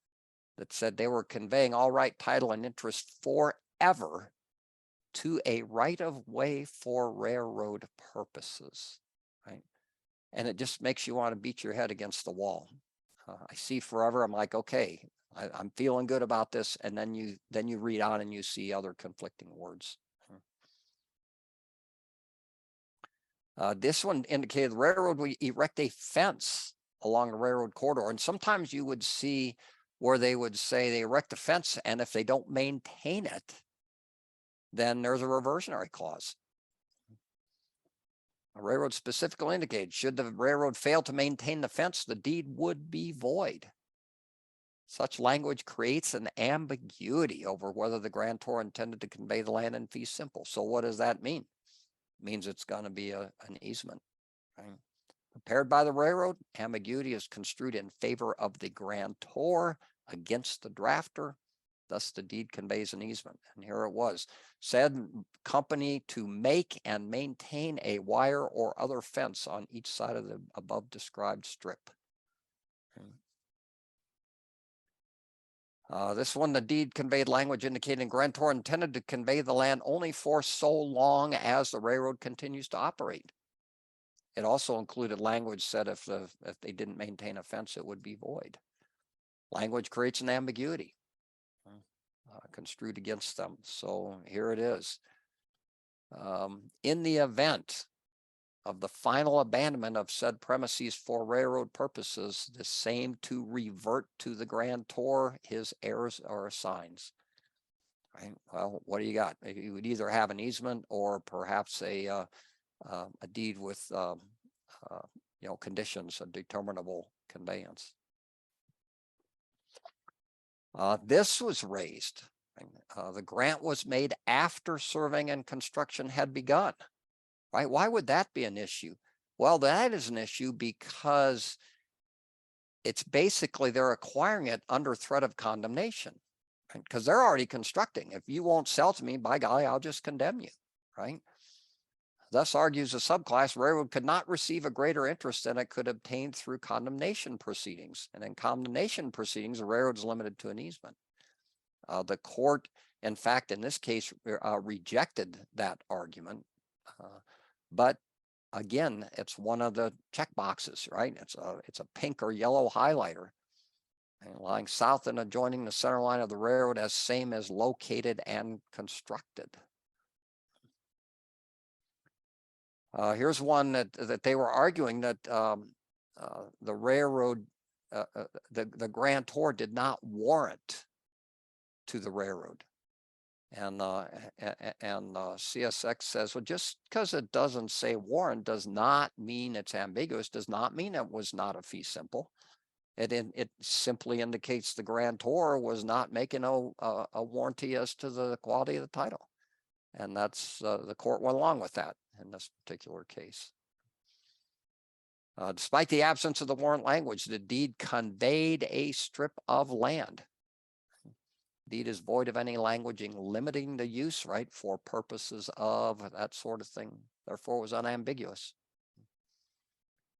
that said they were conveying all right, title, and interest forever to a right-of-way for railroad purposes, right? And it just makes you want to beat your head against the wall. I see forever. I'm like, okay, I'm feeling good about this. And then you read on and you see other conflicting words. This one indicated the railroad would erect a fence along a railroad corridor. And sometimes you would see where they would say they erect a fence, and if they don't maintain it, then there's a reversionary clause. A railroad specifically indicated, should the railroad fail to maintain the fence, the deed would be void. Such language creates an ambiguity over whether the grantor intended to convey the land in fee simple. So what does that mean? It means it's going to be an easement. Right? Prepared by the railroad, ambiguity is construed in favor of the grantor against the drafter. Thus, the deed conveys an easement. And here it was. Said company to make and maintain a wire or other fence on each side of the above described strip. This one, the deed conveyed language indicating grantor intended to convey the land only for so long as the railroad continues to operate. It also included language said if they didn't maintain a fence, it would be void. Language creates an ambiguity. Construed against them. So here it is. In the event of the final abandonment of said premises for railroad purposes, the same to revert to the grantor, his heirs or assigns. Right? Well, what do you got? You would either have an easement or perhaps a deed with conditions, a determinable conveyance. This was raised. The grant was made after surveying and construction had begun, right? Why would that be an issue? Well, that is an issue because it's basically they're acquiring it under threat of condemnation, right? Because they're already constructing. If you won't sell to me, by golly, I'll just condemn you, right? Thus argues the subclass, railroad could not receive a greater interest than it could obtain through condemnation proceedings. And in condemnation proceedings, the railroad is limited to an easement. The court, in fact, in this case, rejected that argument. But again, it's one of the check boxes, right? It's a pink or yellow highlighter. And lying south and adjoining the center line of the railroad as same as located and constructed. Here's one that they were arguing that the railroad, the grantor did not warrant to the railroad. And CSX says, well, just because it doesn't say warrant does not mean it's ambiguous, does not mean it was not a fee simple. It simply indicates the grantor was not making a warranty as to the quality of the title. And that's the court went along with that in this particular case. Despite the absence of the warrant language, the deed conveyed a strip of land. Deed is void of any languaging limiting the use, right, for purposes of that sort of thing. Therefore, it was unambiguous.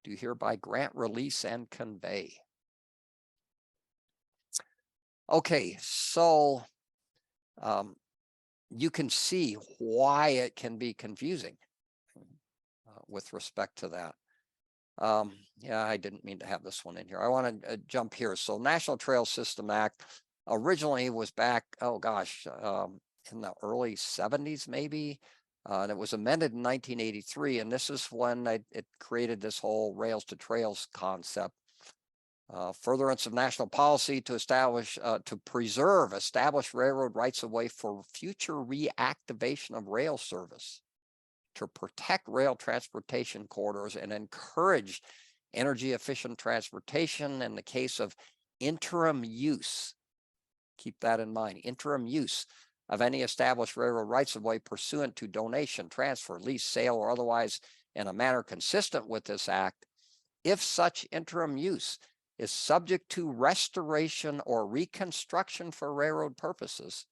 Do hereby grant, release, and convey. Okay, so you can see why it can be confusing with respect to that. Yeah, I didn't mean to have this one in here. I want to jump here. So National Trail System Act originally was back, in the early 70s, maybe. And it was amended in 1983. And this is when it created this whole rails to trails concept. Furtherance of national policy to establish, to preserve established railroad rights of way for future reactivation of rail service, to protect rail transportation corridors and encourage energy efficient transportation in the case of interim use. Keep that in mind, interim use of any established railroad rights of way pursuant to donation, transfer, lease, sale, or otherwise in a manner consistent with this act, if such interim use is subject to restoration or reconstruction for railroad purposes,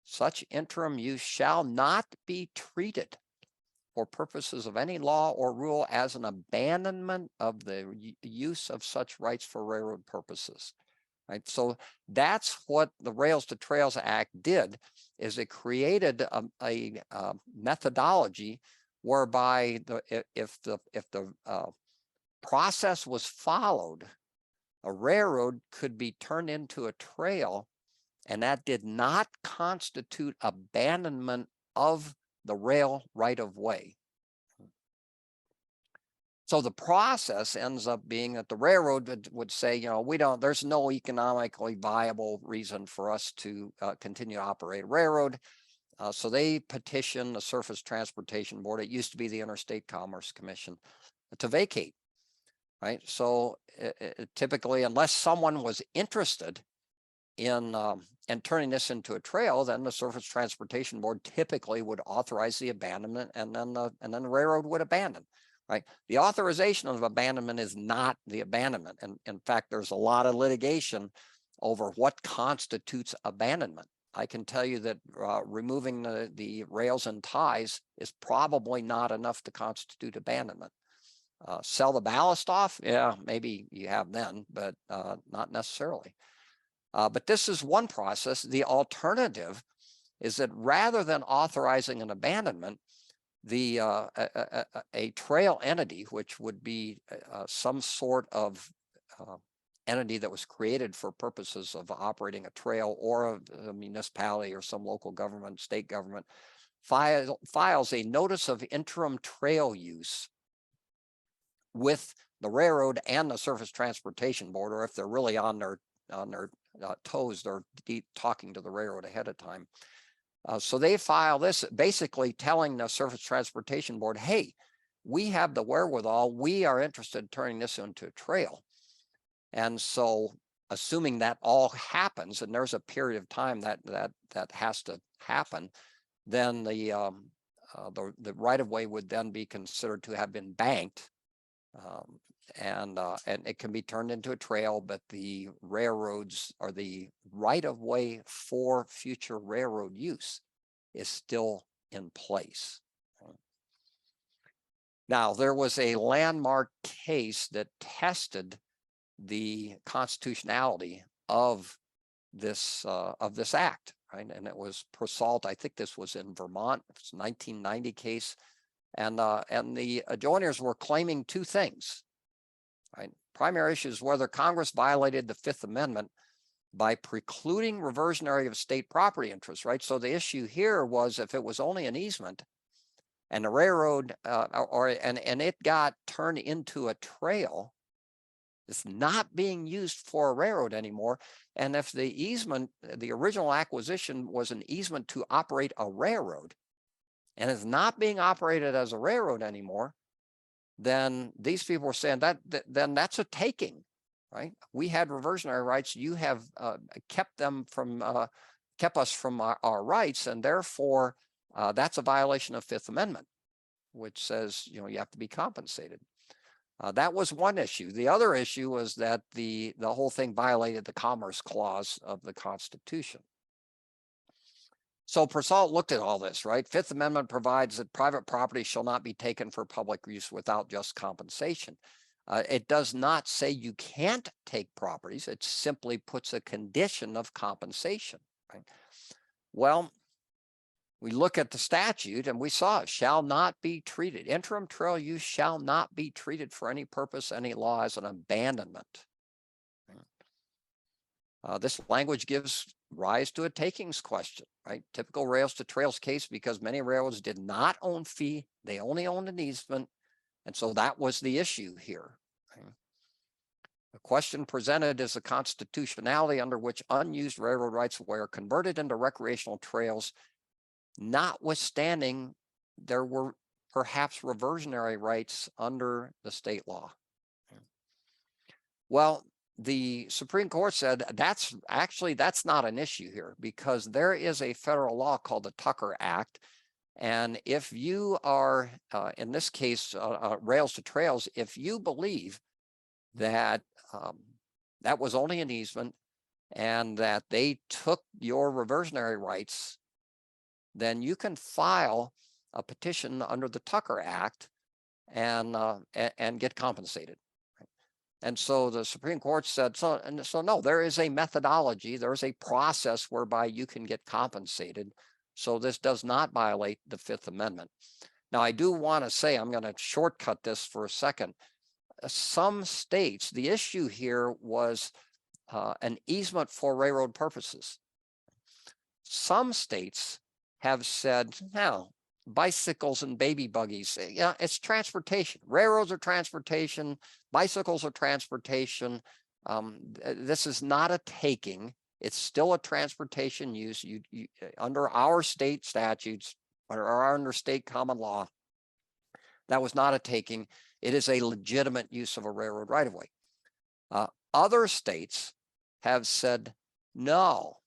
such interim use shall not be treated for purposes of any law or rule as an abandonment of the use of such rights for railroad purposes. Right, so that's what the Rails to Trails Act did, is it created a methodology whereby if the process was followed, a railroad could be turned into a trail, and that did not constitute abandonment of the rail right of way. So the process ends up being that the railroad would say, you know, there's no economically viable reason for us to continue to operate a railroad. So they petition the Surface Transportation Board. It used to be the Interstate Commerce Commission to vacate. Right. So typically, unless someone was interested in turning this into a trail, then the Surface Transportation Board typically would authorize the abandonment, and then the railroad would abandon. Right. The authorization of abandonment is not the abandonment. And in fact, there's a lot of litigation over what constitutes abandonment. I can tell you that removing the rails and ties is probably not enough to constitute abandonment. Sell the ballast off? Yeah, maybe you have then, but not necessarily. But this is one process. The alternative is that rather than authorizing an abandonment, a trail entity, which would be some sort of entity that was created for purposes of operating a trail, or a municipality or some local government, state government, files a notice of interim trail use with the railroad and the Surface Transportation Board, or if they're really on their toes, they're talking to the railroad ahead of time. So they file this basically telling the Surface Transportation Board, hey, we have the wherewithal, we are interested in turning this into a trail. And so assuming that all happens, and there's a period of time that has to happen, then the right of way would then be considered to have been banked. And it can be turned into a trail, but the railroads, or the right of way for future railroad use, is still in place. Now, there was a landmark case that tested the constitutionality of this act, right? And it was Presault. I think this was in Vermont. It's a 1990 case. And the adjoiners were claiming two things, right? Primary issue is whether Congress violated the Fifth Amendment by precluding reversionary of state property interests, right? So the issue here was, if it was only an easement and the railroad and it got turned into a trail, it's not being used for a railroad anymore. And if the easement, the original acquisition, was an easement to operate a railroad, and is not being operated as a railroad anymore, then these people were saying then that's a taking, right? We had reversionary rights. You have kept us from our rights, and therefore that's a violation of Fifth Amendment, which says, you know, you have to be compensated. That was one issue. The other issue was that the whole thing violated the Commerce Clause of the Constitution. So Presault looked at all this, right? Fifth Amendment provides that private property shall not be taken for public use without just compensation. It does not say you can't take properties. It simply puts a condition of compensation, right? Well, we look at the statute and we saw it shall not be treated. Interim trail use shall not be treated for any purpose, any law, as an abandonment. This language gives rise to a takings question, right? Typical rails to trails case, because many railroads did not own fee, they only owned an easement. And so that was the issue here. Okay? The question presented is the constitutionality under which unused railroad rights were converted into recreational trails, notwithstanding there were perhaps reversionary rights under the state law. Okay? Well, the Supreme Court said that's not an issue here, because there is a federal law called the Tucker Act. And if you are, in this case, rails to trails, if you believe that that was only an easement and that they took your reversionary rights, then you can file a petition under the Tucker Act and get compensated. And so the Supreme Court said, so no, there is a methodology, there is a process whereby you can get compensated. So this does not violate the Fifth Amendment. Now, I do want to say, I'm going to shortcut this for a second. Some states, the issue here was an easement for railroad purposes. Some states have said, no, bicycles and baby buggies, yeah, it's transportation. Railroads are transportation, bicycles are transportation. This is not a taking. It's still a transportation use. You under our state statutes or under state common law, that was not a taking. It is a legitimate use of a railroad right of way. Other states have said no.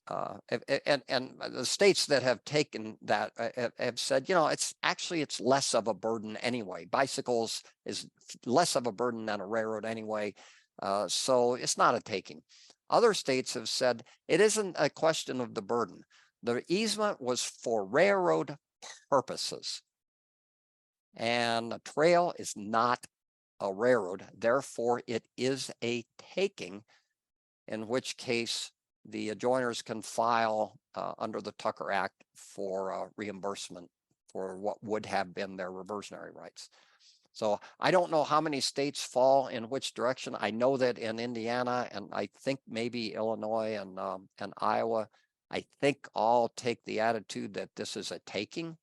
And the states that have taken that have said, you know, it's less of a burden anyway. Bicycles is less of a burden than a railroad anyway. So it's not a taking. Other states have said it isn't a question of the burden. The easement was for railroad purposes. And a trail is not a railroad. Therefore, it is a taking, in which case the adjoiners can file under the Tucker Act for reimbursement for what would have been their reversionary rights. So I don't know how many states fall in which direction. I know that in Indiana, and I think maybe Illinois and Iowa, I think all take the attitude that this is a taking.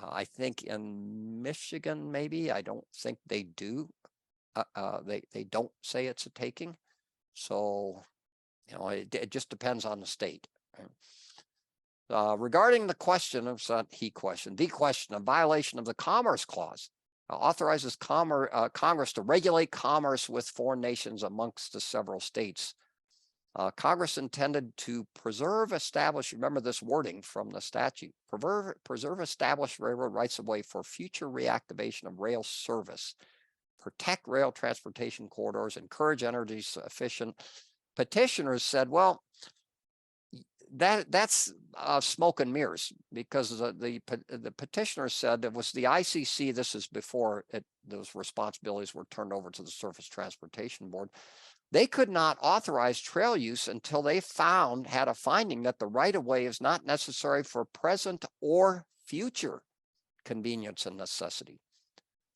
I think in Michigan, maybe, I don't think they do. They don't say it's a taking. So, you know, it just depends on the state. Regarding the question of the question of violation of the Commerce Clause, authorizes Congress to regulate commerce with foreign nations amongst the several states. Congress intended to preserve, establish, remember this wording from the statute, preserve, establish railroad rights of way for future reactivation of rail service, protect rail transportation corridors, encourage energy efficient. Petitioners said, well, that's smoke and mirrors, because the petitioner said it was the ICC. This is before those responsibilities were turned over to the Surface Transportation Board. They could not authorize trail use until they had a finding that the right-of-way is not necessary for present or future convenience and necessity.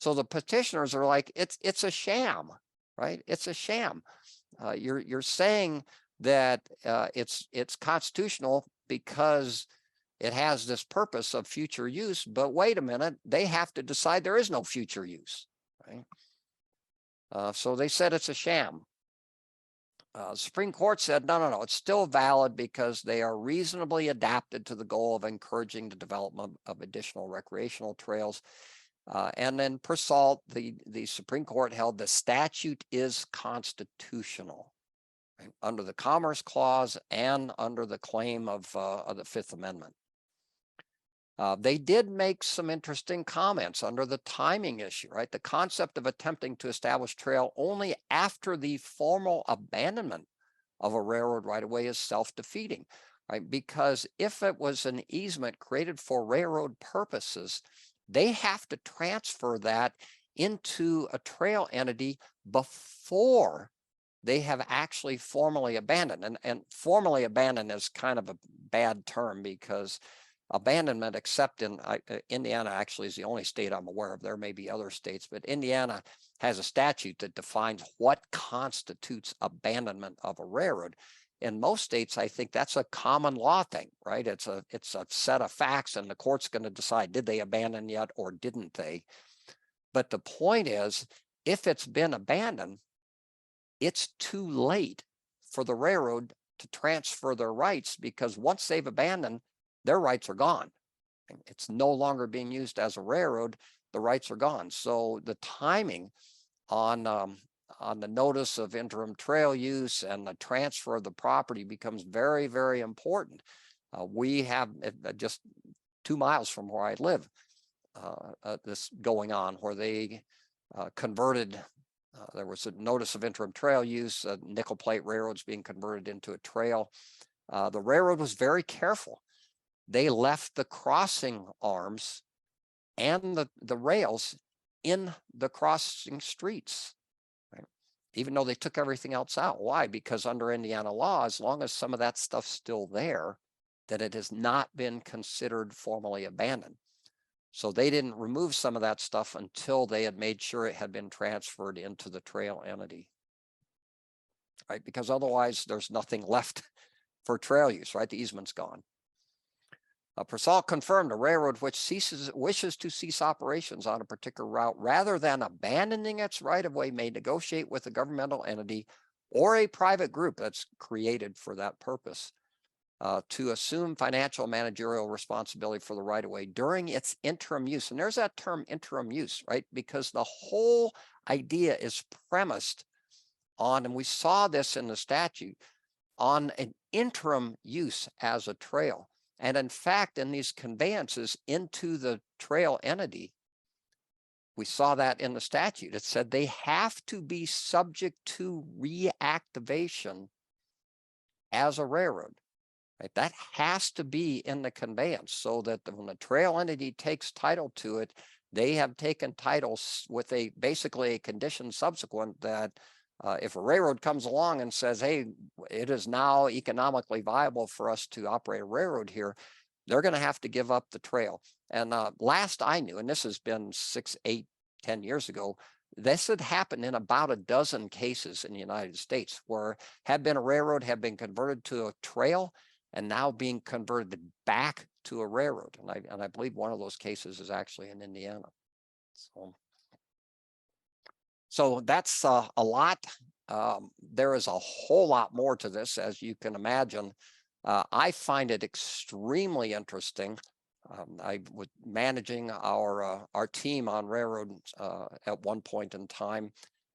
So the petitioners are like, it's a sham, right? It's a sham. You're saying that it's constitutional because it has this purpose of future use, but wait a minute, they have to decide there is no future use, right? So they said it's a sham. Supreme Court said, no, it's still valid because they are reasonably adapted to the goal of encouraging the development of additional recreational trails. And then Presault, the Supreme Court held the statute is constitutional, right, under the Commerce Clause and under the claim of the Fifth Amendment. They did make some interesting comments under the timing issue, right? The concept of attempting to establish trail only after the formal abandonment of a railroad right-of-way is self-defeating, right? Because if it was an easement created for railroad purposes, they have to transfer that into a trail entity before they have actually formally abandoned. And formally abandoned is kind of a bad term, because abandonment, except in Indiana, actually is the only state I'm aware of. There may be other states, but Indiana has a statute that defines what constitutes abandonment of a railroad. In most states, I think that's a common law thing, right? It's a set of facts, and the court's going to decide, did they abandon yet or didn't they? But the point is, if it's been abandoned, it's too late for the railroad to transfer their rights, because once they've abandoned, their rights are gone. It's no longer being used as a railroad. The rights are gone. So the timing on the notice of interim trail use and the transfer of the property becomes very, very important. We have just 2 miles from where I live, this going on where they converted, there was a notice of interim trail use, nickel plate railroads being converted into a trail. The railroad was very careful. They left the crossing arms and the rails in the crossing streets, right? Even though they took everything else out. Why? Because under Indiana law, as long as some of that stuff's still there, that it has not been considered formally abandoned. So they didn't remove some of that stuff until they had made sure it had been transferred into the trail entity, right? Because otherwise there's nothing left for trail use, right? The easement's gone. Presault confirmed a railroad which wishes to cease operations on a particular route rather than abandoning its right-of-way may negotiate with a governmental entity or a private group that's created for that purpose to assume financial and managerial responsibility for the right-of-way during its interim use. And there's that term interim use, right? Because the whole idea is premised on, and we saw this in the statute, on an interim use as a trail. And in fact, in these conveyances into the trail entity, we saw that in the statute. It said they have to be subject to reactivation as a railroad, right? That has to be in the conveyance so that when the trail entity takes title to it, they have taken title with basically a condition subsequent that if a railroad comes along and says, hey, it is now economically viable for us to operate a railroad here, they're going to have to give up the trail. And last I knew, and this has been 6, 8, 10 years ago, this had happened in about a dozen cases in the United States where had been a railroad, had been converted to a trail, and now being converted back to a railroad. And I believe one of those cases is actually in Indiana. So that's a lot. There is a whole lot more to this, as you can imagine. I find it extremely interesting. I was managing our team on railroads at one point in time,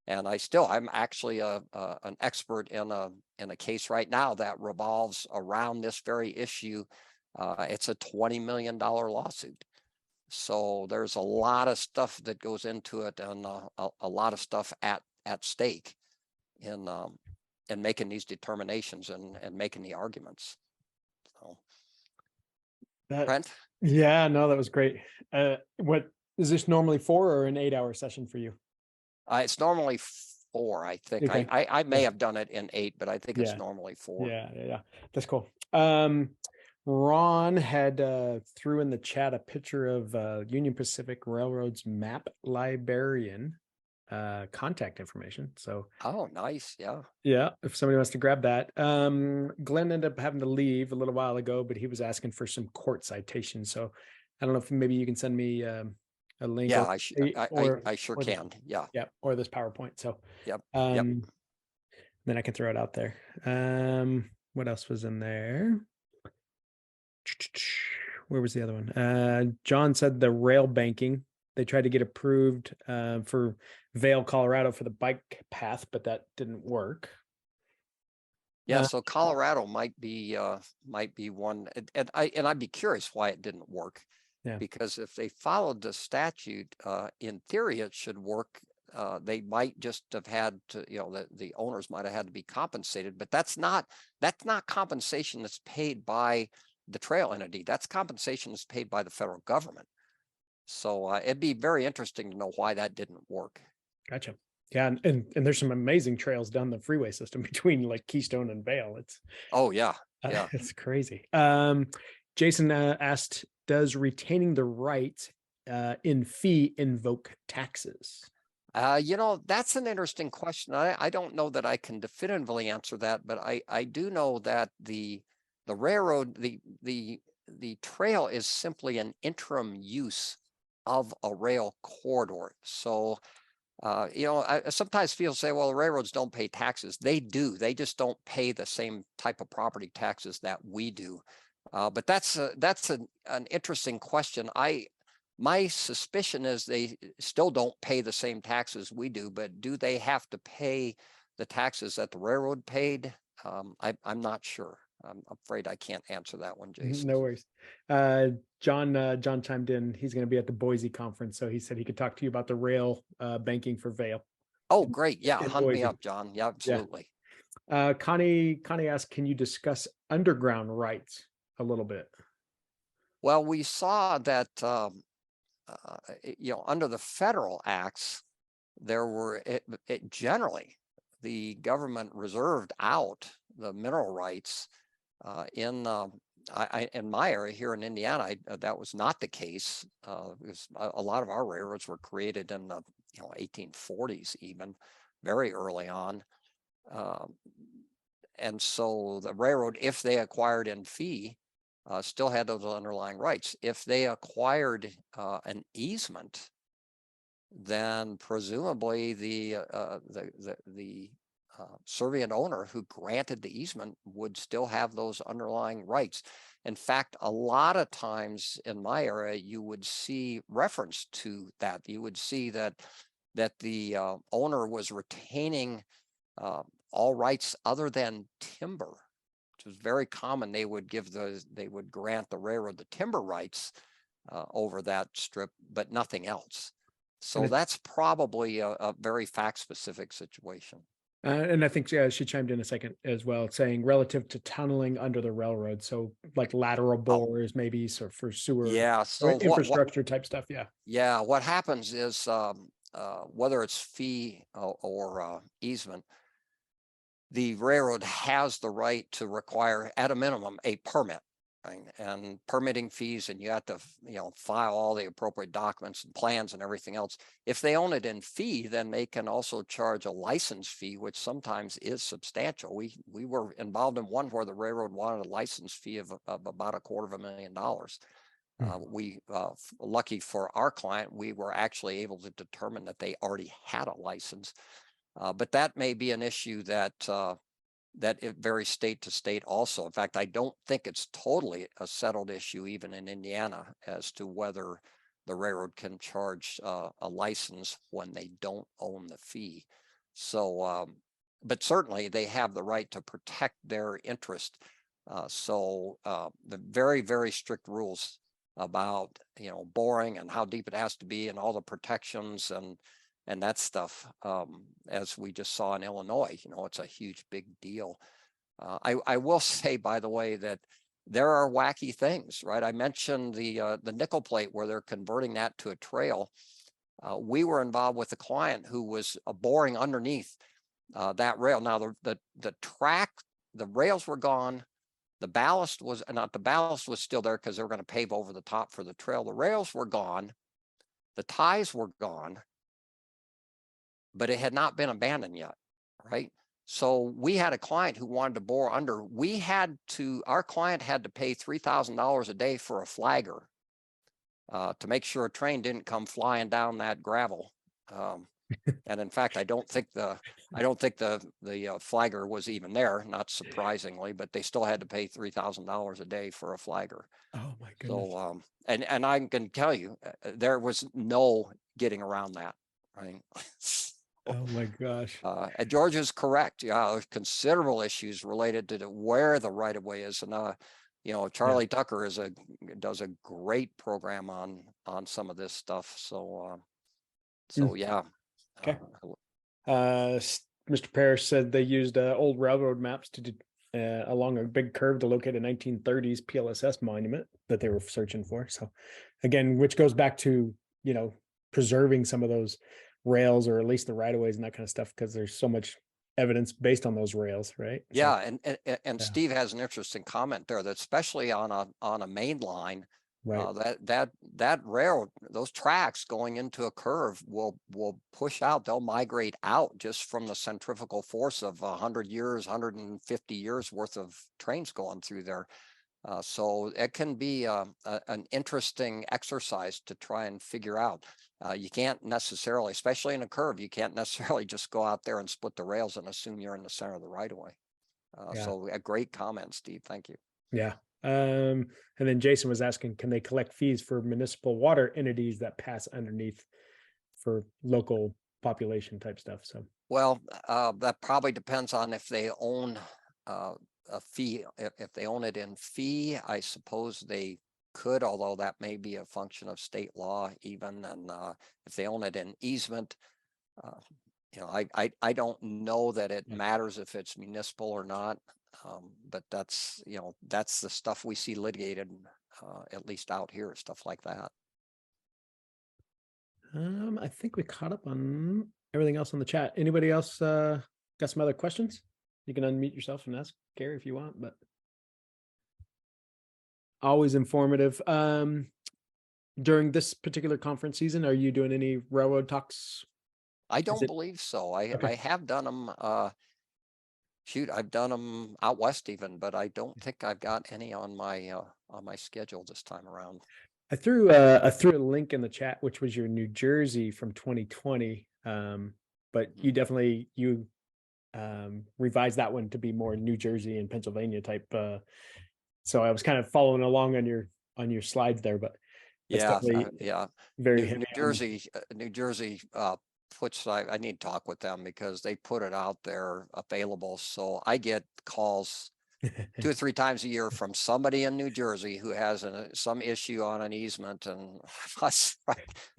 and I'm actually an expert in a case right now that revolves around this very issue. It's a $20 million lawsuit. So there's a lot of stuff that goes into it, and a lot of stuff at stake in making these determinations and making the arguments. So, Brent? Yeah, no, that was great. What is this normally 4 or an 8-hour session for you? It's normally 4, I think. Okay. I may have done it in 8, but I think it's normally 4. Yeah. That's cool. Ron had threw in the chat a picture of Union Pacific Railroad's map librarian contact information. So oh, nice. Yeah, if somebody wants to grab that. Glenn ended up having to leave a little while ago, but he was asking for some court citations. So I don't know if maybe you can send me a link. Yeah, I sure can. Yeah. Or this PowerPoint. So yep. Then I can throw it out there. What else was in there? Where was the other one? John said the rail banking. They tried to get approved for Vail, Colorado for the bike path, but that didn't work. Yeah, so Colorado might be one, and I'd be curious why it didn't work. Yeah. Because if they followed the statute, in theory it should work. They might just have had to, the owners might have had to be compensated, but that's not compensation that's paid by the trail entity. That's compensation that's paid by the federal government. So it'd be very interesting to know why that didn't work. Gotcha. Yeah, and there's some amazing trails down the freeway system between like Keystone and Vail. It's it's crazy. Jason asked, does retaining the right in fee invoke taxes? That's an interesting question. I don't know that I can definitively answer that, but I do know that the railroad, the trail is simply an interim use of a rail corridor. So, I sometimes people say, well, the railroads don't pay taxes. They do. They just don't pay the same type of property taxes that we do. But that's an interesting question. My suspicion is they still don't pay the same taxes we do, but do they have to pay the taxes that the railroad paid? I'm not sure. I'm afraid I can't answer that one, Jason. No worries. John chimed in. He's going to be at the Boise conference, so he said he could talk to you about the rail banking for Vail. Oh, great. Yeah, in hunt me Boise. up, John. Yeah, absolutely. Connie asked, can you discuss underground rights a little bit? Well, we saw that, under the federal acts, there were generally the government reserved out the mineral rights in my area here in Indiana. That was not the case. Because a lot of our railroads were created in the 1840s, even very early on. And so the railroad, if they acquired in fee, still had those underlying rights. If they acquired an easement, then presumably the servient owner who granted the easement would still have those underlying rights. In fact, a lot of times in my area, you would see reference to that. You would see that the owner was retaining all rights other than timber, which was very common. They would grant the railroad the timber rights over that strip, but nothing else. So that's probably a very fact-specific situation. And I think she chimed in a second as well, saying relative to tunneling under the railroad. So like lateral bores, maybe for sewer, so infrastructure type stuff. Yeah. Yeah. What happens is whether it's fee or easement, the railroad has the right to require at a minimum a permit. Right? And permitting fees, and you have to file all the appropriate documents and plans and everything else. If they own it in fee, then they can also charge a license fee, which sometimes is substantial. We were involved in one where the railroad wanted a license fee of about $250,000. We lucky for our client, we were actually able to determine that they already had a license, but that may be an issue that it varies state to state also. In fact, I don't think it's totally a settled issue even in Indiana as to whether the railroad can charge a license when they don't own the fee. So, but certainly they have the right to protect their interest. The very, very strict rules about, boring and how deep it has to be and all the protections and that stuff, as we just saw in Illinois, it's a huge, big deal. I will say, by the way, that there are wacky things, right? I mentioned the nickel plate where they're converting that to a trail. We were involved with a client who was boring underneath that rail. Now the track, the rails were gone. The ballast was still there because they were going to pave over the top for the trail. The rails were gone. The ties were gone, but it had not been abandoned yet, right? So we had a client who wanted to bore under. Our client had to pay $3,000 a day for a flagger to make sure a train didn't come flying down that gravel. And in fact, I don't think the flagger was even there, not surprisingly, but they still had to pay $3,000 a day for a flagger. Oh my goodness. So, and I can tell you, there was no getting around that, right? Oh my gosh. And George is correct. Yeah, there's considerable issues related to where the right of way is, and Charlie Tucker does a great program on some of this stuff. So, yeah. Okay. Mr. Parrish said they used old railroad maps to along a big curve to locate a 1930s PLSS monument that they were searching for. So, again, which goes back to preserving some of those rails, or at least the right of ways and that kind of stuff, because there's so much evidence based on those rails, right? Yeah, and Steve has an interesting comment there, that especially on a main line, right, that rail, those tracks going into a curve will push out. They'll migrate out just from the centrifugal force of 100 years, 150 years worth of trains going through there. So it can be an interesting exercise to try and figure out. You can't necessarily, especially in a curve, you can't necessarily just go out there and split the rails and assume you're in the center of the right of way. So a great comment, Steve. Thank you. Yeah. And then Jason was asking, can they collect fees for municipal water entities that pass underneath for local population type stuff? So, Well, that probably depends on if they own a fee. If they own it in fee, I suppose they could, although that may be a function of state law even. And if they own it in easement, you know, I don't know that it matters if it's municipal or not. But that's, you know, that's the stuff we see litigated, at least out here, stuff like that. I think we caught up on everything else on the chat. Anybody else got some other questions? You can unmute yourself and ask Gary if you want, but always informative. During this particular conference season, are you doing any railroad talks? I don't believe so. I have done them. Shoot, I've done them out west even, but I don't think I've got any on my schedule this time around. I threw a link in the chat, which was your New Jersey from 2020. But you definitely revised that one to be more New Jersey and Pennsylvania type. So I was kind of following along on your slides there, but Yeah, very New Jersey puts, I need to talk with them because they put it out there available. So I get calls 2 or 3 times a year from somebody in New Jersey who has some issue on an easement, and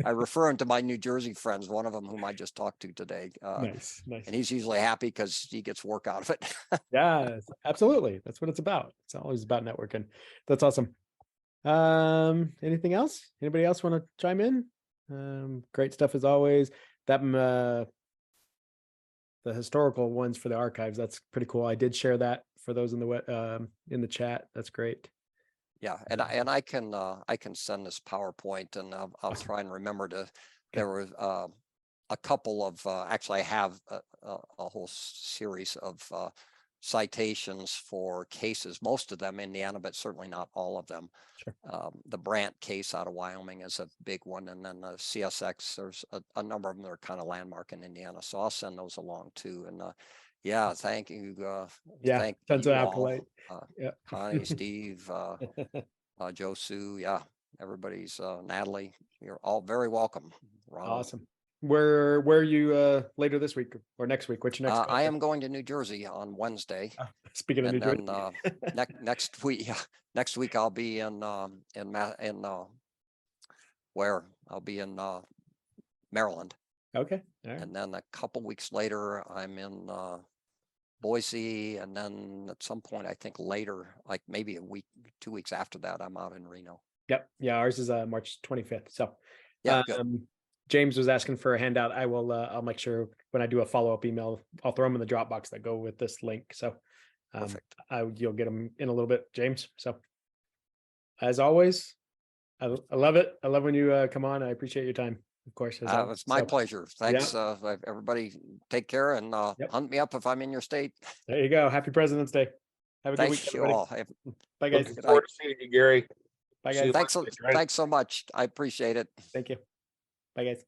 I refer them to my New Jersey friends, one of them whom I just talked to today. Nice. And he's usually happy because he gets work out of it. Yeah, absolutely. That's what it's about. It's always about networking. That's awesome. Anything else? Anybody else want to chime in? Great stuff as always. That the historical ones for the archives, that's pretty cool. I did share that for those in the chat. That's great. Yeah, and I can send this PowerPoint, and I'll try and remember to. There were a couple of actually I have a whole series of citations for cases, most of them Indiana, but certainly not all of them. Sure. The Brandt case out of Wyoming is a big one, and then the CSX, there's a number of them that are kind of landmark in Indiana, so I'll send those along too. And yeah, thank you. Thank tons you of all. accolade. Connie, Steve, Joe Sue, yeah, everybody's Natalie, you're all very welcome. Ronald. Awesome. Where are you later this week or next week? What's your next? I am going to New Jersey on Wednesday. Speaking of New Jersey, next week I'll be in where I'll be in Maryland. Okay. All right. And then a couple weeks later I'm in Boise, and then at some point I think later, like maybe a week, 2 weeks after that, I'm out in Reno. Yep. Yeah, ours is March 25th. So yeah, good. James was asking for a handout. I will. I'll make sure when I do a follow-up email, I'll throw them in the Dropbox that go with this link. So perfect. You'll get them in a little bit, James. So as always, I love it. I love when you come on. I appreciate your time, of course. It's my pleasure. Thanks, everybody. Take care, and hunt me up if I'm in your state. There you go. Happy President's Day. Have a good week, everybody. All. Bye, guys. Looking forward to seeing you, Gary. Bye, guys. Thanks so much. I appreciate it. Thank you. Bye, guys.